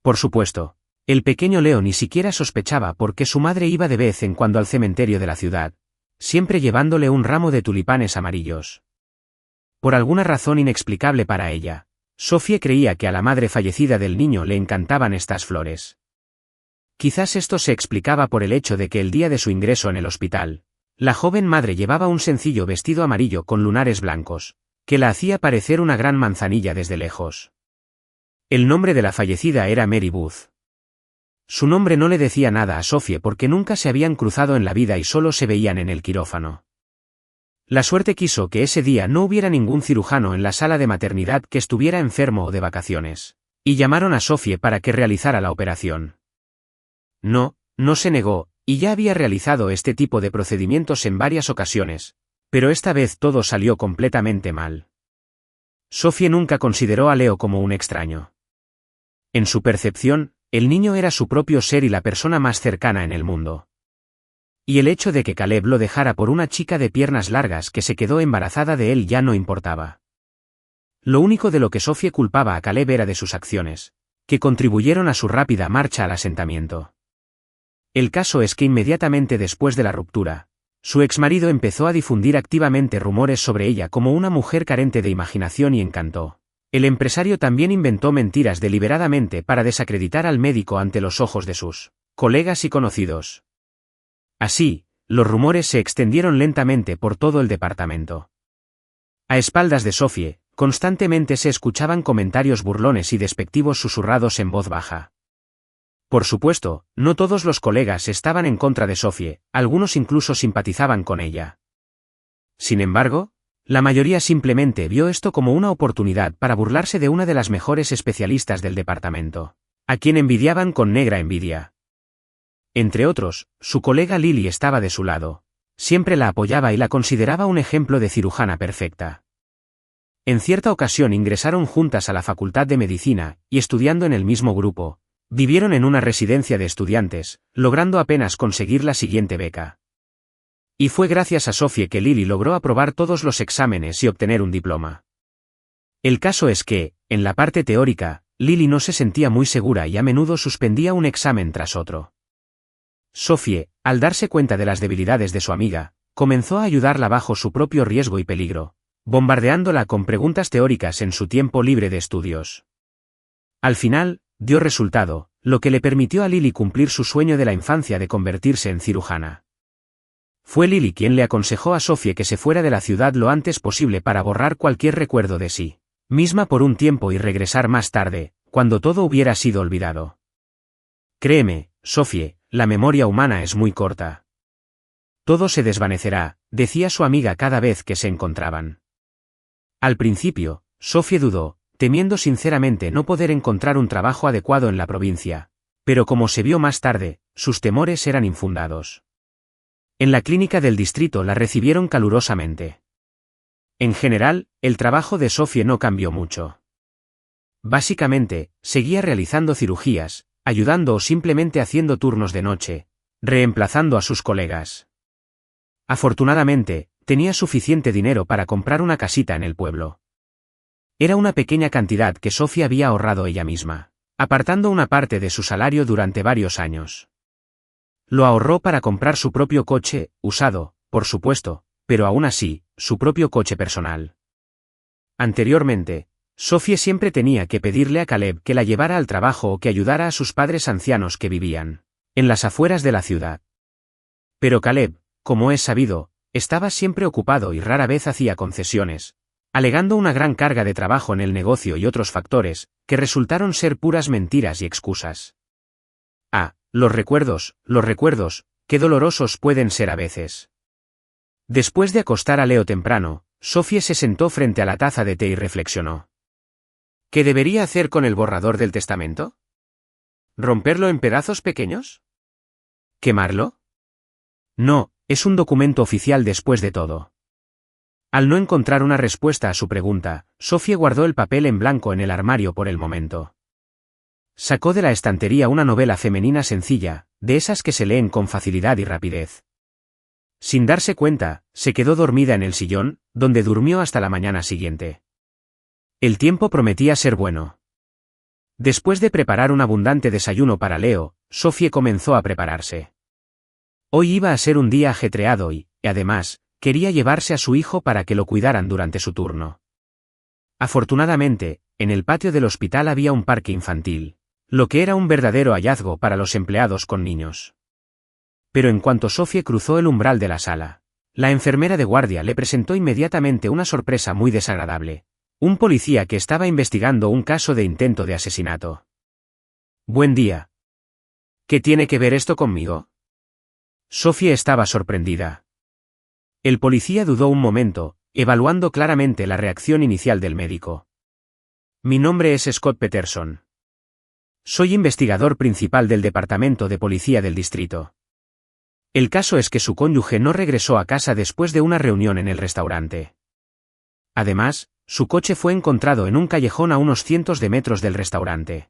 Por supuesto, el pequeño Leo ni siquiera sospechaba por qué su madre iba de vez en cuando al cementerio de la ciudad, siempre llevándole un ramo de tulipanes amarillos. Por alguna razón inexplicable para ella, Sophie creía que a la madre fallecida del niño le encantaban estas flores. Quizás esto se explicaba por el hecho de que el día de su ingreso en el hospital, la joven madre llevaba un sencillo vestido amarillo con lunares blancos, que la hacía parecer una gran manzanilla desde lejos. El nombre de la fallecida era Mary Booth. Su nombre no le decía nada a Sophie porque nunca se habían cruzado en la vida y solo se veían en el quirófano. La suerte quiso que ese día no hubiera ningún cirujano en la sala de maternidad que estuviera enfermo o de vacaciones, y llamaron a Sophie para que realizara la operación. No se negó, y ya había realizado este tipo de procedimientos en varias ocasiones, pero esta vez todo salió completamente mal. Sophie nunca consideró a Leo como un extraño. En su percepción, el niño era su propio ser y la persona más cercana en el mundo. Y el hecho de que Caleb lo dejara por una chica de piernas largas que se quedó embarazada de él ya no importaba. Lo único de lo que Sophie culpaba a Caleb era de sus acciones, que contribuyeron a su rápida marcha al asentamiento. El caso es que inmediatamente después de la ruptura, su exmarido empezó a difundir activamente rumores sobre ella como una mujer carente de imaginación y encanto. El empresario también inventó mentiras deliberadamente para desacreditar al médico ante los ojos de sus colegas y conocidos. Así, los rumores se extendieron lentamente por todo el departamento. A espaldas de Sophie, constantemente se escuchaban comentarios burlones y despectivos susurrados en voz baja. Por supuesto, no todos los colegas estaban en contra de Sophie, algunos incluso simpatizaban con ella. Sin embargo, la mayoría simplemente vio esto como una oportunidad para burlarse de una de las mejores especialistas del departamento, a quien envidiaban con negra envidia. Entre otros, su colega Lily estaba de su lado. Siempre la apoyaba y la consideraba un ejemplo de cirujana perfecta. En cierta ocasión ingresaron juntas a la Facultad de Medicina, y estudiando en el mismo grupo, vivieron en una residencia de estudiantes, logrando apenas conseguir la siguiente beca. Y fue gracias a Sophie que Lily logró aprobar todos los exámenes y obtener un diploma. El caso es que, en la parte teórica, Lily no se sentía muy segura y a menudo suspendía un examen tras otro. Sophie, al darse cuenta de las debilidades de su amiga, comenzó a ayudarla bajo su propio riesgo y peligro, bombardeándola con preguntas teóricas en su tiempo libre de estudios. Al final, dio resultado, lo que le permitió a Lily cumplir su sueño de la infancia de convertirse en cirujana. Fue Lily quien le aconsejó a Sophie que se fuera de la ciudad lo antes posible para borrar cualquier recuerdo de sí misma por un tiempo y regresar más tarde, cuando todo hubiera sido olvidado. Créeme, Sophie, la memoria humana es muy corta. Todo se desvanecerá, decía su amiga cada vez que se encontraban. Al principio, Sophie dudó, temiendo sinceramente no poder encontrar un trabajo adecuado en la provincia, pero como se vio más tarde, sus temores eran infundados. En la clínica del distrito la recibieron calurosamente. En general, el trabajo de Sophie no cambió mucho. Básicamente, seguía realizando cirugías, ayudando o simplemente haciendo turnos de noche, reemplazando a sus colegas. Afortunadamente, tenía suficiente dinero para comprar una casita en el pueblo. Era una pequeña cantidad que Sophie había ahorrado ella misma, apartando una parte de su salario durante varios años. Lo ahorró para comprar su propio coche, usado, por supuesto, pero aún así, su propio coche personal. Anteriormente, Sophie siempre tenía que pedirle a Caleb que la llevara al trabajo o que ayudara a sus padres ancianos que vivían en las afueras de la ciudad. Pero Caleb, como es sabido, estaba siempre ocupado y rara vez hacía concesiones, alegando una gran carga de trabajo en el negocio y otros factores, que resultaron ser puras mentiras y excusas. Los recuerdos, qué dolorosos pueden ser a veces. Después de acostar a Leo temprano, Sophie se sentó frente a la taza de té y reflexionó. ¿Qué debería hacer con el borrador del testamento? ¿Romperlo en pedazos pequeños? ¿Quemarlo? No, es un documento oficial después de todo. Al no encontrar una respuesta a su pregunta, Sophie guardó el papel en blanco en el armario por el momento. Sacó de la estantería una novela femenina sencilla, de esas que se leen con facilidad y rapidez. Sin darse cuenta, se quedó dormida en el sillón, donde durmió hasta la mañana siguiente. El tiempo prometía ser bueno. Después de preparar un abundante desayuno para Leo, Sophie comenzó a prepararse. Hoy iba a ser un día ajetreado y, además, quería llevarse a su hijo para que lo cuidaran durante su turno. Afortunadamente, en el patio del hospital había un parque infantil, lo que era un verdadero hallazgo para los empleados con niños. Pero en cuanto Sophie cruzó el umbral de la sala, la enfermera de guardia le presentó inmediatamente una sorpresa muy desagradable. Un policía que estaba investigando un caso de intento de asesinato. Buen día. ¿Qué tiene que ver esto conmigo? Sophie estaba sorprendida. El policía dudó un momento, evaluando claramente la reacción inicial del médico. Mi nombre es Scott Peterson. Soy investigador principal del Departamento de Policía del Distrito. El caso es que su cónyuge no regresó a casa después de una reunión en el restaurante. Además, su coche fue encontrado en un callejón a unos cientos de metros del restaurante.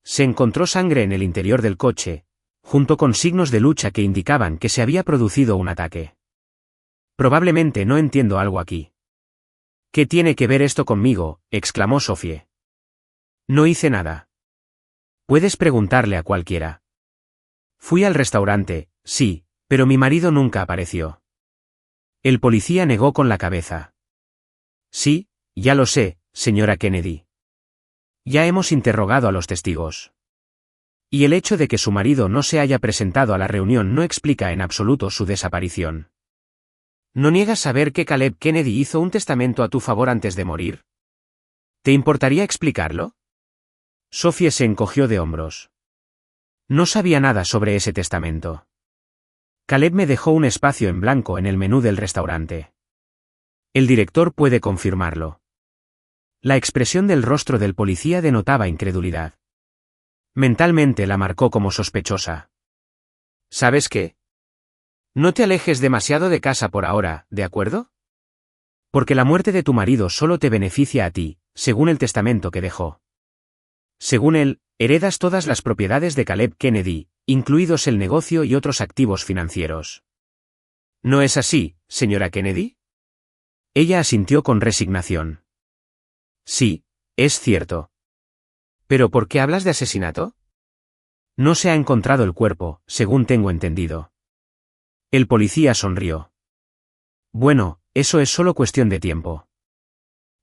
Se encontró sangre en el interior del coche, junto con signos de lucha que indicaban que se había producido un ataque. Probablemente no entiendo algo aquí. ¿Qué tiene que ver esto conmigo?, exclamó Sophie. No hice nada. Puedes preguntarle a cualquiera. Fui al restaurante, sí, pero mi marido nunca apareció. El policía negó con la cabeza. Sí, ya lo sé, señora Kennedy. Ya hemos interrogado a los testigos. Y el hecho de que su marido no se haya presentado a la reunión no explica en absoluto su desaparición. ¿No niegas saber que Caleb Kennedy hizo un testamento a tu favor antes de morir? ¿Te importaría explicarlo? Sophie se encogió de hombros. No sabía nada sobre ese testamento. Caleb me dejó un espacio en blanco en el menú del restaurante. El director puede confirmarlo. La expresión del rostro del policía denotaba incredulidad. Mentalmente la marcó como sospechosa. ¿Sabes qué? No te alejes demasiado de casa por ahora, ¿de acuerdo? Porque la muerte de tu marido solo te beneficia a ti, según el testamento que dejó. Según él, heredas todas las propiedades de Caleb Kennedy, incluidos el negocio y otros activos financieros. ¿No es así, señora Kennedy? Ella asintió con resignación. Sí, es cierto. ¿Pero por qué hablas de asesinato? No se ha encontrado el cuerpo, según tengo entendido. El policía sonrió. Bueno, eso es solo cuestión de tiempo.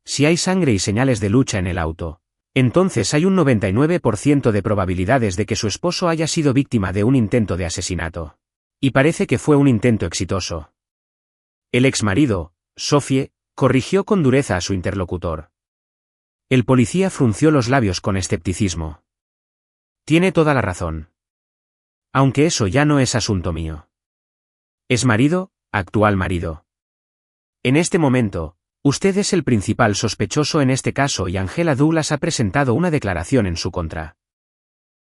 Si hay sangre y señales de lucha en el auto, entonces hay un 99% de probabilidades de que su esposo haya sido víctima de un intento de asesinato. Y parece que fue un intento exitoso. El exmarido, Sophie, corrigió con dureza a su interlocutor. El policía frunció los labios con escepticismo. Tiene toda la razón. Aunque eso ya no es asunto mío. Es marido, actual marido. En este momento, usted es el principal sospechoso en este caso y Angela Douglas ha presentado una declaración en su contra.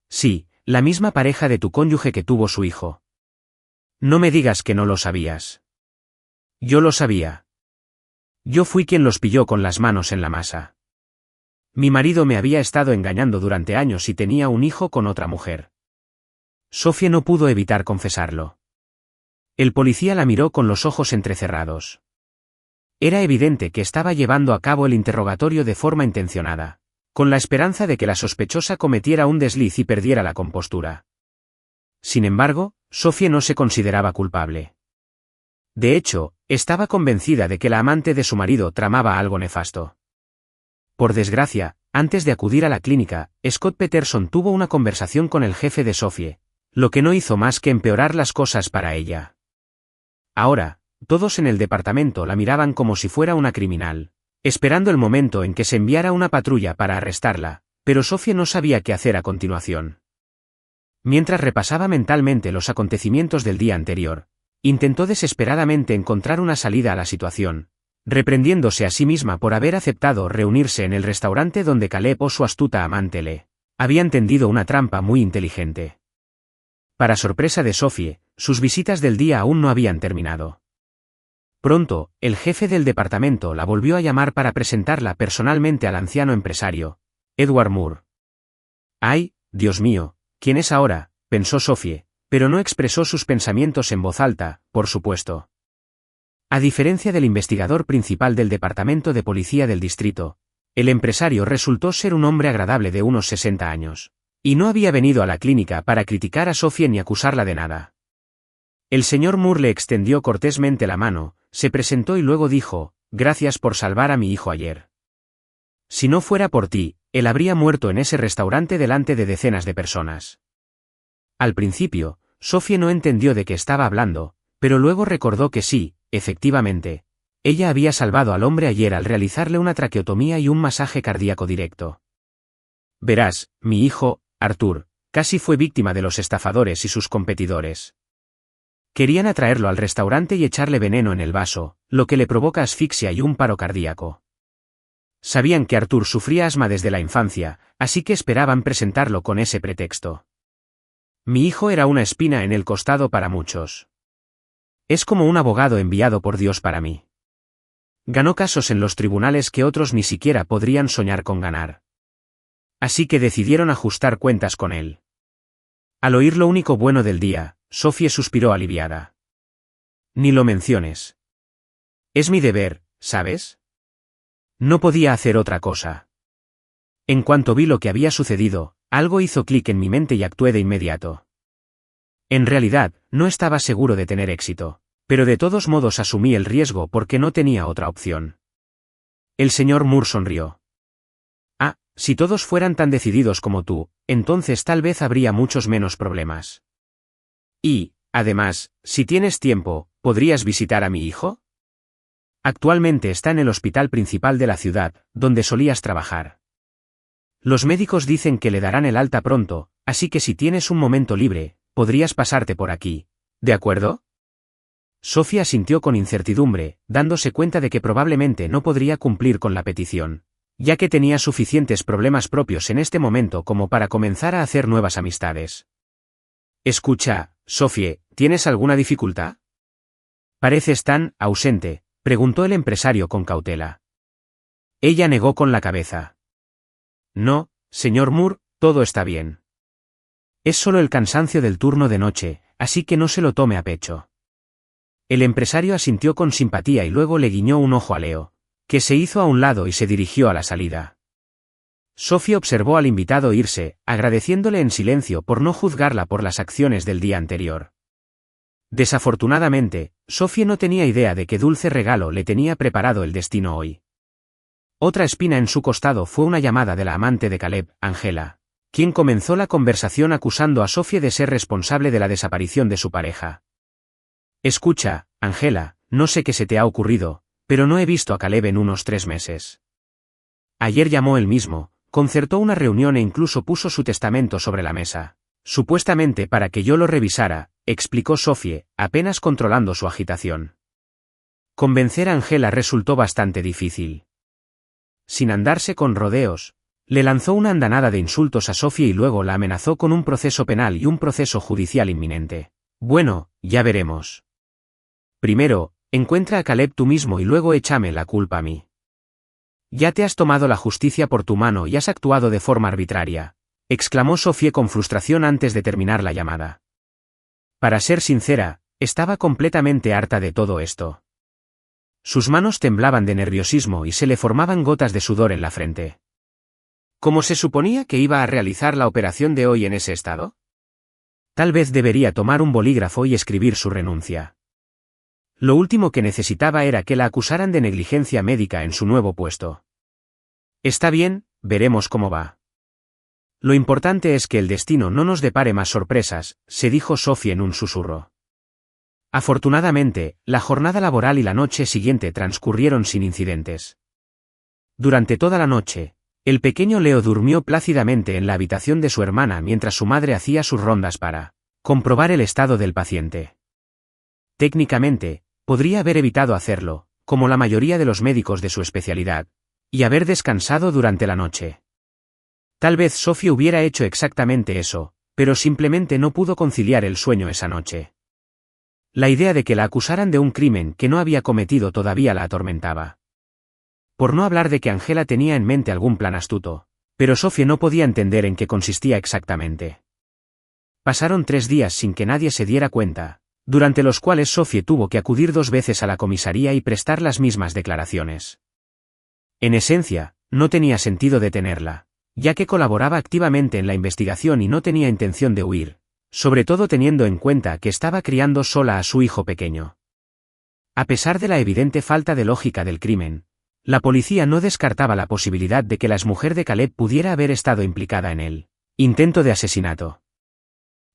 Sí, la misma pareja de tu cónyuge que tuvo su hijo. No me digas que no lo sabías. Yo lo sabía. Yo fui quien los pilló con las manos en la masa. Mi marido me había estado engañando durante años y tenía un hijo con otra mujer. Sophie no pudo evitar confesarlo. El policía la miró con los ojos entrecerrados. Era evidente que estaba llevando a cabo el interrogatorio de forma intencionada, con la esperanza de que la sospechosa cometiera un desliz y perdiera la compostura. Sin embargo, Sophie no se consideraba culpable. De hecho, estaba convencida de que la amante de su marido tramaba algo nefasto. Por desgracia, antes de acudir a la clínica, Scott Peterson tuvo una conversación con el jefe de Sophie, lo que no hizo más que empeorar las cosas para ella. Ahora, todos en el departamento la miraban como si fuera una criminal, esperando el momento en que se enviara una patrulla para arrestarla, pero Sophie no sabía qué hacer a continuación. Mientras repasaba mentalmente los acontecimientos del día anterior, intentó desesperadamente encontrar una salida a la situación, reprendiéndose a sí misma por haber aceptado reunirse en el restaurante donde Caleb o su astuta amante le habían tendido una trampa muy inteligente. Para sorpresa de Sophie, sus visitas del día aún no habían terminado. Pronto, el jefe del departamento la volvió a llamar para presentarla personalmente al anciano empresario, Edward Moore. «Ay, Dios mío, ¿quién es ahora?», pensó Sophie, pero no expresó sus pensamientos en voz alta, por supuesto. A diferencia del investigador principal del departamento de policía del distrito, el empresario resultó ser un hombre agradable de unos 60 años, y no había venido a la clínica para criticar a Sophie ni acusarla de nada. El señor Moore le extendió cortésmente la mano, se presentó y luego dijo: «Gracias por salvar a mi hijo ayer. Si no fuera por ti, él habría muerto en ese restaurante delante de decenas de personas». Al principio, Sophie no entendió de qué estaba hablando, pero luego recordó que sí, efectivamente, ella había salvado al hombre ayer al realizarle una traqueotomía y un masaje cardíaco directo. «Verás, mi hijo, Arthur, casi fue víctima de los estafadores y sus competidores. Querían atraerlo al restaurante y echarle veneno en el vaso, lo que le provoca asfixia y un paro cardíaco. Sabían que Arthur sufría asma desde la infancia, así que esperaban presentarlo con ese pretexto. Mi hijo era una espina en el costado para muchos. Es como un abogado enviado por Dios para mí. Ganó casos en los tribunales que otros ni siquiera podrían soñar con ganar. Así que decidieron ajustar cuentas con él». Al oír lo único bueno del día, Sophie suspiró aliviada. «Ni lo menciones. Es mi deber, ¿sabes? No podía hacer otra cosa». En cuanto vi lo que había sucedido, algo hizo clic en mi mente y actué de inmediato. En realidad, no estaba seguro de tener éxito, pero de todos modos asumí el riesgo porque no tenía otra opción. El señor Moore sonrió. «Ah, si todos fueran tan decididos como tú, entonces tal vez habría muchos menos problemas. Y, además, si tienes tiempo, ¿podrías visitar a mi hijo? Actualmente está en el hospital principal de la ciudad, donde solías trabajar. Los médicos dicen que le darán el alta pronto, así que si tienes un momento libre, podrías pasarte por aquí, ¿de acuerdo?» Sophie asintió con incertidumbre, dándose cuenta de que probablemente no podría cumplir con la petición, ya que tenía suficientes problemas propios en este momento como para comenzar a hacer nuevas amistades. «Escucha, Sophie, ¿tienes alguna dificultad? Pareces tan ausente», preguntó el empresario con cautela. Ella negó con la cabeza. «No, señor Moore, todo está bien. Es solo el cansancio del turno de noche, así que no se lo tome a pecho». El empresario asintió con simpatía y luego le guiñó un ojo a Leo, que se hizo a un lado y se dirigió a la salida. Sophie observó al invitado irse, agradeciéndole en silencio por no juzgarla por las acciones del día anterior. Desafortunadamente, Sophie no tenía idea de qué dulce regalo le tenía preparado el destino hoy. Otra espina en su costado fue una llamada de la amante de Caleb, Angela, quien comenzó la conversación acusando a Sophie de ser responsable de la desaparición de su pareja. «Escucha, Angela, no sé qué se te ha ocurrido, pero no he visto a Caleb en unos 3 meses. Ayer llamó él mismo, concertó una reunión e incluso puso su testamento sobre la mesa, supuestamente para que yo lo revisara», explicó Sophie, apenas controlando su agitación. Convencer a Angela resultó bastante difícil. Sin andarse con rodeos, le lanzó una andanada de insultos a Sophie y luego la amenazó con un proceso penal y un proceso judicial inminente. «Bueno, ya veremos. Primero, encuentra a Caleb tú mismo y luego échame la culpa a mí. Ya te has tomado la justicia por tu mano y has actuado de forma arbitraria», exclamó Sophie con frustración antes de terminar la llamada. Para ser sincera, estaba completamente harta de todo esto. Sus manos temblaban de nerviosismo y se le formaban gotas de sudor en la frente. ¿Cómo se suponía que iba a realizar la operación de hoy en ese estado? Tal vez debería tomar un bolígrafo y escribir su renuncia. Lo último que necesitaba era que la acusaran de negligencia médica en su nuevo puesto. «Está bien, veremos cómo va. Lo importante es que el destino no nos depare más sorpresas», se dijo Sophie en un susurro. Afortunadamente, la jornada laboral y la noche siguiente transcurrieron sin incidentes. Durante toda la noche, El pequeño Leo durmió plácidamente en la habitación de su hermana mientras su madre hacía sus rondas para comprobar el estado del paciente. Técnicamente, podría haber evitado hacerlo, como la mayoría de los médicos de su especialidad, y haber descansado durante la noche. Tal vez Sophie hubiera hecho exactamente eso, pero simplemente no pudo conciliar el sueño esa noche. La idea de que la acusaran de un crimen que no había cometido todavía la atormentaba. Por no hablar de que Angela tenía en mente algún plan astuto, pero Sophie no podía entender en qué consistía exactamente. Pasaron 3 días sin que nadie se diera cuenta, durante los cuales Sophie tuvo que acudir 2 veces a la comisaría y prestar las mismas declaraciones. En esencia, no tenía sentido detenerla, ya que colaboraba activamente en la investigación y no tenía intención de huir, sobre todo teniendo en cuenta que estaba criando sola a su hijo pequeño. A pesar de la evidente falta de lógica del crimen, la policía no descartaba la posibilidad de que la exmujer de Caleb pudiera haber estado implicada en el intento de asesinato.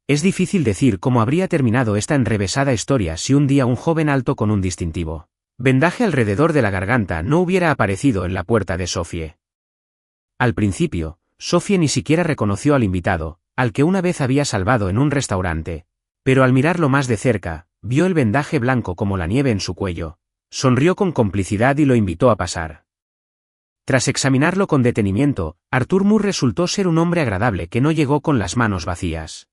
Es difícil decir cómo habría terminado esta enrevesada historia si un día un joven alto con un distintivo vendaje alrededor de la garganta no hubiera aparecido en la puerta de Sophie. Al principio, Sophie ni siquiera reconoció al invitado, al que una vez había salvado en un restaurante, pero al mirarlo más de cerca, vio el vendaje blanco como la nieve en su cuello, sonrió con complicidad y lo invitó a pasar. Tras examinarlo con detenimiento, Arthur Moore resultó ser un hombre agradable que no llegó con las manos vacías.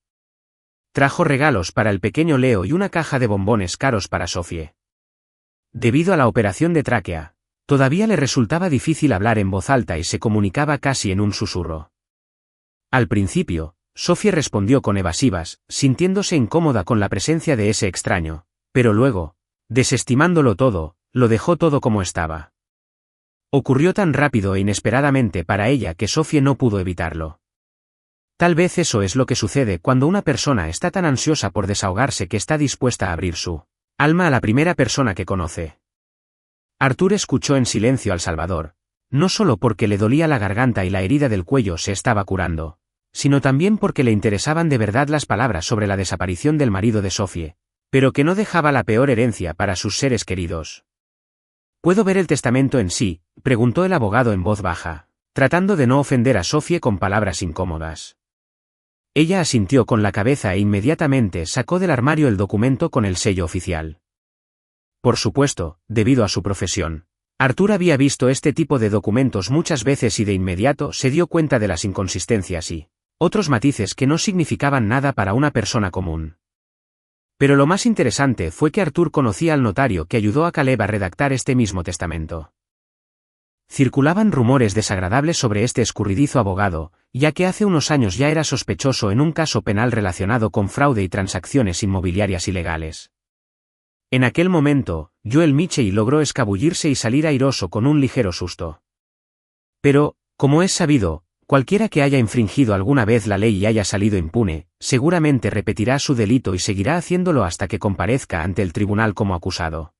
Trajo regalos para el pequeño Leo y una caja de bombones caros para Sophie. Debido a la operación de tráquea, todavía le resultaba difícil hablar en voz alta y se comunicaba casi en un susurro. Al principio, Sophie respondió con evasivas, sintiéndose incómoda con la presencia de ese extraño, pero luego, desestimándolo todo, lo dejó todo como estaba. Ocurrió tan rápido e inesperadamente para ella que Sophie no pudo evitarlo. Tal vez eso es lo que sucede cuando una persona está tan ansiosa por desahogarse que está dispuesta a abrir su alma a la primera persona que conoce. Arthur escuchó en silencio al Salvador, no solo porque le dolía la garganta y la herida del cuello se estaba curando, sino también porque le interesaban de verdad las palabras sobre la desaparición del marido de Sophie, pero que no dejaba la peor herencia para sus seres queridos. ¿Puedo ver el testamento en sí?, preguntó el abogado en voz baja, tratando de no ofender a Sophie con palabras incómodas. Ella asintió con la cabeza e inmediatamente sacó del armario el documento con el sello oficial. Por supuesto, debido a su profesión, Arthur había visto este tipo de documentos muchas veces y de inmediato se dio cuenta de las inconsistencias y otros matices que no significaban nada para una persona común. Pero lo más interesante fue que Arthur conocía al notario que ayudó a Caleb a redactar este mismo testamento. Circulaban rumores desagradables sobre este escurridizo abogado, ya que hace unos años ya era sospechoso en un caso penal relacionado con fraude y transacciones inmobiliarias ilegales. En aquel momento, Joel Mitchell logró escabullirse y salir airoso con un ligero susto. Pero, como es sabido, cualquiera que haya infringido alguna vez la ley y haya salido impune, seguramente repetirá su delito y seguirá haciéndolo hasta que comparezca ante el tribunal como acusado.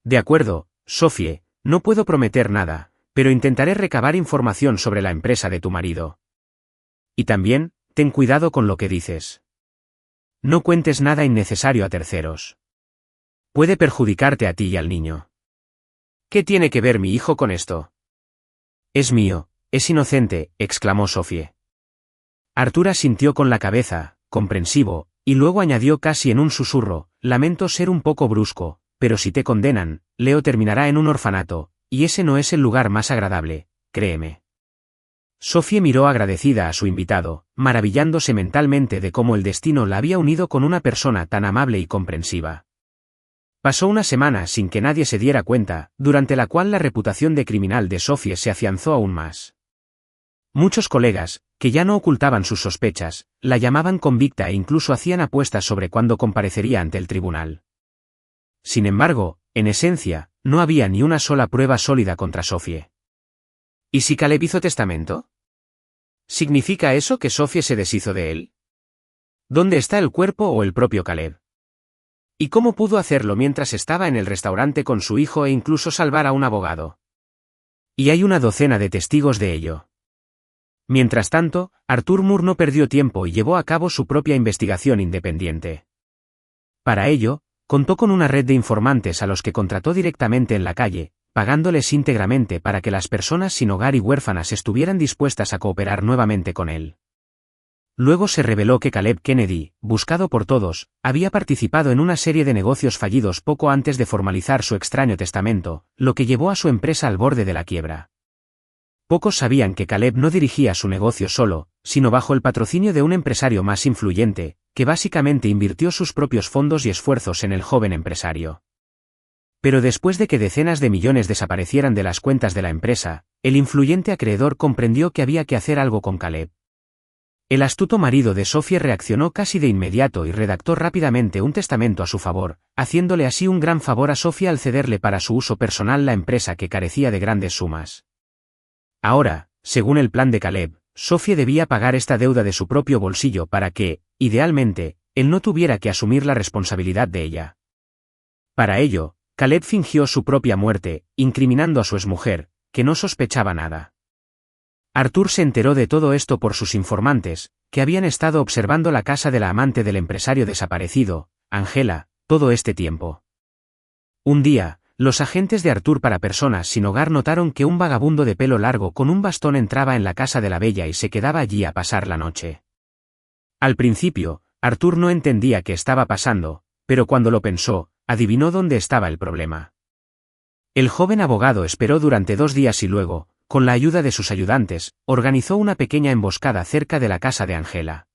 De acuerdo, Sophie, no puedo prometer nada, pero intentaré recabar información sobre la empresa de tu marido. Y también, ten cuidado con lo que dices. No cuentes nada innecesario a terceros. Puede perjudicarte a ti y al niño. ¿Qué tiene que ver mi hijo con esto? Es mío, es inocente, exclamó Sophie. Arthur asintió con la cabeza, comprensivo, y luego añadió casi en un susurro, lamento ser un poco brusco, pero si te condenan, Leo terminará en un orfanato, y ese no es el lugar más agradable, créeme. Sophie miró agradecida a su invitado, maravillándose mentalmente de cómo el destino la había unido con una persona tan amable y comprensiva. Pasó una semana sin que nadie se diera cuenta, durante la cual la reputación de criminal de Sophie se afianzó aún más. Muchos colegas, que ya no ocultaban sus sospechas, la llamaban convicta e incluso hacían apuestas sobre cuándo comparecería ante el tribunal. Sin embargo, en esencia, no había ni una sola prueba sólida contra Sophie. ¿Y si Caleb hizo testamento? ¿Significa eso que Sophie se deshizo de él? ¿Dónde está el cuerpo o el propio Caleb? ¿Y cómo pudo hacerlo mientras estaba en el restaurante con su hijo e incluso salvar a un abogado? Y hay una docena de testigos de ello. Mientras tanto, Arthur Moore no perdió tiempo y llevó a cabo su propia investigación independiente. Para ello, contó con una red de informantes a los que contrató directamente en la calle, pagándoles íntegramente para que las personas sin hogar y huérfanas estuvieran dispuestas a cooperar nuevamente con él. Luego se reveló que Caleb Kennedy, buscado por todos, había participado en una serie de negocios fallidos poco antes de formalizar su extraño testamento, lo que llevó a su empresa al borde de la quiebra. Pocos sabían que Caleb no dirigía su negocio solo, sino bajo el patrocinio de un empresario más influyente, que básicamente invirtió sus propios fondos y esfuerzos en el joven empresario. Pero después de que decenas de millones desaparecieran de las cuentas de la empresa, el influyente acreedor comprendió que había que hacer algo con Caleb. El astuto marido de Sophie reaccionó casi de inmediato y redactó rápidamente un testamento a su favor, haciéndole así un gran favor a Sophie al cederle para su uso personal la empresa que carecía de grandes sumas. Ahora, según el plan de Caleb, Sophie debía pagar esta deuda de su propio bolsillo para que, idealmente, él no tuviera que asumir la responsabilidad de ella. Para ello, Caleb fingió su propia muerte, incriminando a su exmujer, que no sospechaba nada. Arthur se enteró de todo esto por sus informantes, que habían estado observando la casa de la amante del empresario desaparecido, Angela, todo este tiempo. Un día, los agentes de Arthur para personas sin hogar notaron que un vagabundo de pelo largo con un bastón entraba en la casa de la bella y se quedaba allí a pasar la noche. Al principio, Arthur no entendía qué estaba pasando, pero cuando lo pensó, adivinó dónde estaba el problema. El joven abogado esperó durante 2 días y luego, con la ayuda de sus ayudantes, organizó una pequeña emboscada cerca de la casa de Angela.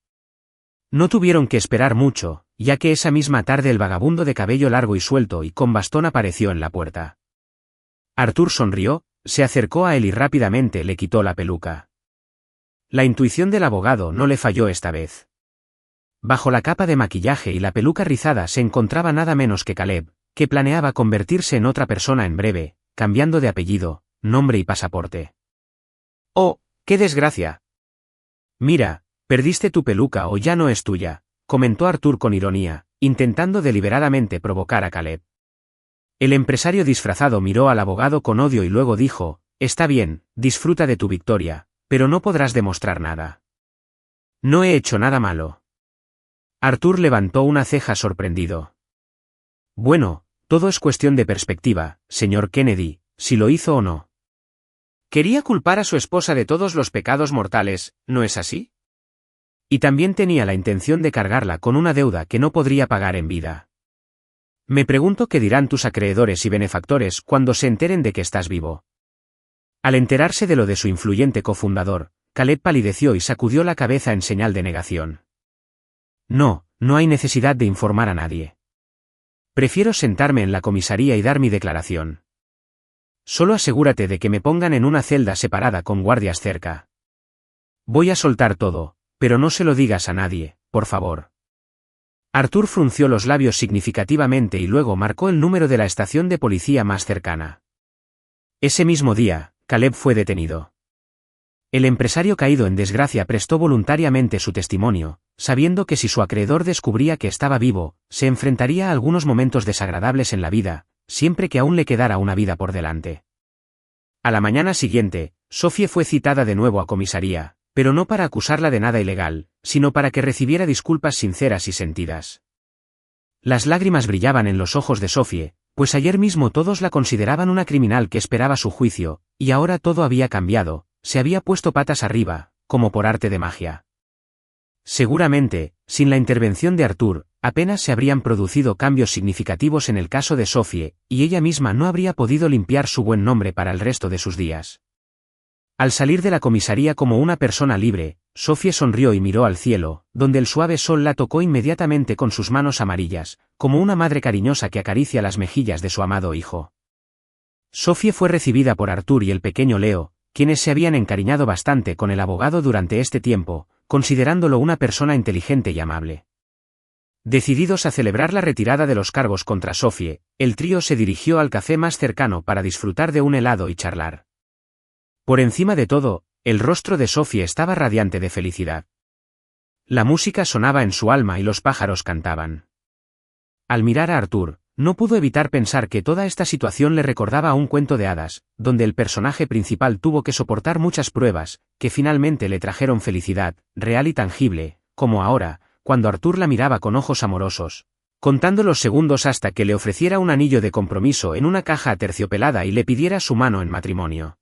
No tuvieron que esperar mucho, ya que esa misma tarde el vagabundo de cabello largo y suelto y con bastón apareció en la puerta. Arthur sonrió, se acercó a él y rápidamente le quitó la peluca. La intuición del abogado no le falló esta vez. Bajo la capa de maquillaje y la peluca rizada se encontraba nada menos que Caleb, que planeaba convertirse en otra persona en breve, cambiando de apellido, nombre y pasaporte. ¡Oh, qué desgracia! Mira, perdiste tu peluca o ya no es tuya, comentó Arthur con ironía, intentando deliberadamente provocar a Caleb. El empresario disfrazado miró al abogado con odio y luego dijo, «Está bien, disfruta de tu victoria, pero no podrás demostrar nada». «No he hecho nada malo». Arthur levantó una ceja sorprendido. «Bueno, todo es cuestión de perspectiva, señor Kennedy, si lo hizo o no». Quería culpar a su esposa de todos los pecados mortales, ¿no es así? Y también tenía la intención de cargarla con una deuda que no podría pagar en vida. Me pregunto qué dirán tus acreedores y benefactores cuando se enteren de que estás vivo. Al enterarse de lo de su influyente cofundador, Caleb palideció y sacudió la cabeza en señal de negación. No, no hay necesidad de informar a nadie. Prefiero sentarme en la comisaría y dar mi declaración. Solo asegúrate de que me pongan en una celda separada con guardias cerca. Voy a soltar todo, pero no se lo digas a nadie, por favor. Arthur frunció los labios significativamente y luego marcó el número de la estación de policía más cercana. Ese mismo día, Caleb fue detenido. El empresario caído en desgracia prestó voluntariamente su testimonio, sabiendo que si su acreedor descubría que estaba vivo, se enfrentaría a algunos momentos desagradables en la vida, siempre que aún le quedara una vida por delante. A la mañana siguiente, Sophie fue citada de nuevo a comisaría, pero no para acusarla de nada ilegal, sino para que recibiera disculpas sinceras y sentidas. Las lágrimas brillaban en los ojos de Sophie, pues ayer mismo todos la consideraban una criminal que esperaba su juicio, y ahora todo había cambiado, se había puesto patas arriba, como por arte de magia. Seguramente, sin la intervención de Arthur, apenas se habrían producido cambios significativos en el caso de Sophie, y ella misma no habría podido limpiar su buen nombre para el resto de sus días. Al salir de la comisaría como una persona libre, Sophie sonrió y miró al cielo, donde el suave sol la tocó inmediatamente con sus manos amarillas, como una madre cariñosa que acaricia las mejillas de su amado hijo. Sophie fue recibida por Arthur y el pequeño Leo, quienes se habían encariñado bastante con el abogado durante este tiempo, considerándolo una persona inteligente y amable. Decididos a celebrar la retirada de los cargos contra Sophie, el trío se dirigió al café más cercano para disfrutar de un helado y charlar. Por encima de todo, el rostro de Sophie estaba radiante de felicidad. La música sonaba en su alma y los pájaros cantaban. Al mirar a Arthur, no pudo evitar pensar que toda esta situación le recordaba a un cuento de hadas, donde el personaje principal tuvo que soportar muchas pruebas, que finalmente le trajeron felicidad, real y tangible, como ahora, cuando Arthur la miraba con ojos amorosos, contando los segundos hasta que le ofreciera un anillo de compromiso en una caja aterciopelada y le pidiera su mano en matrimonio.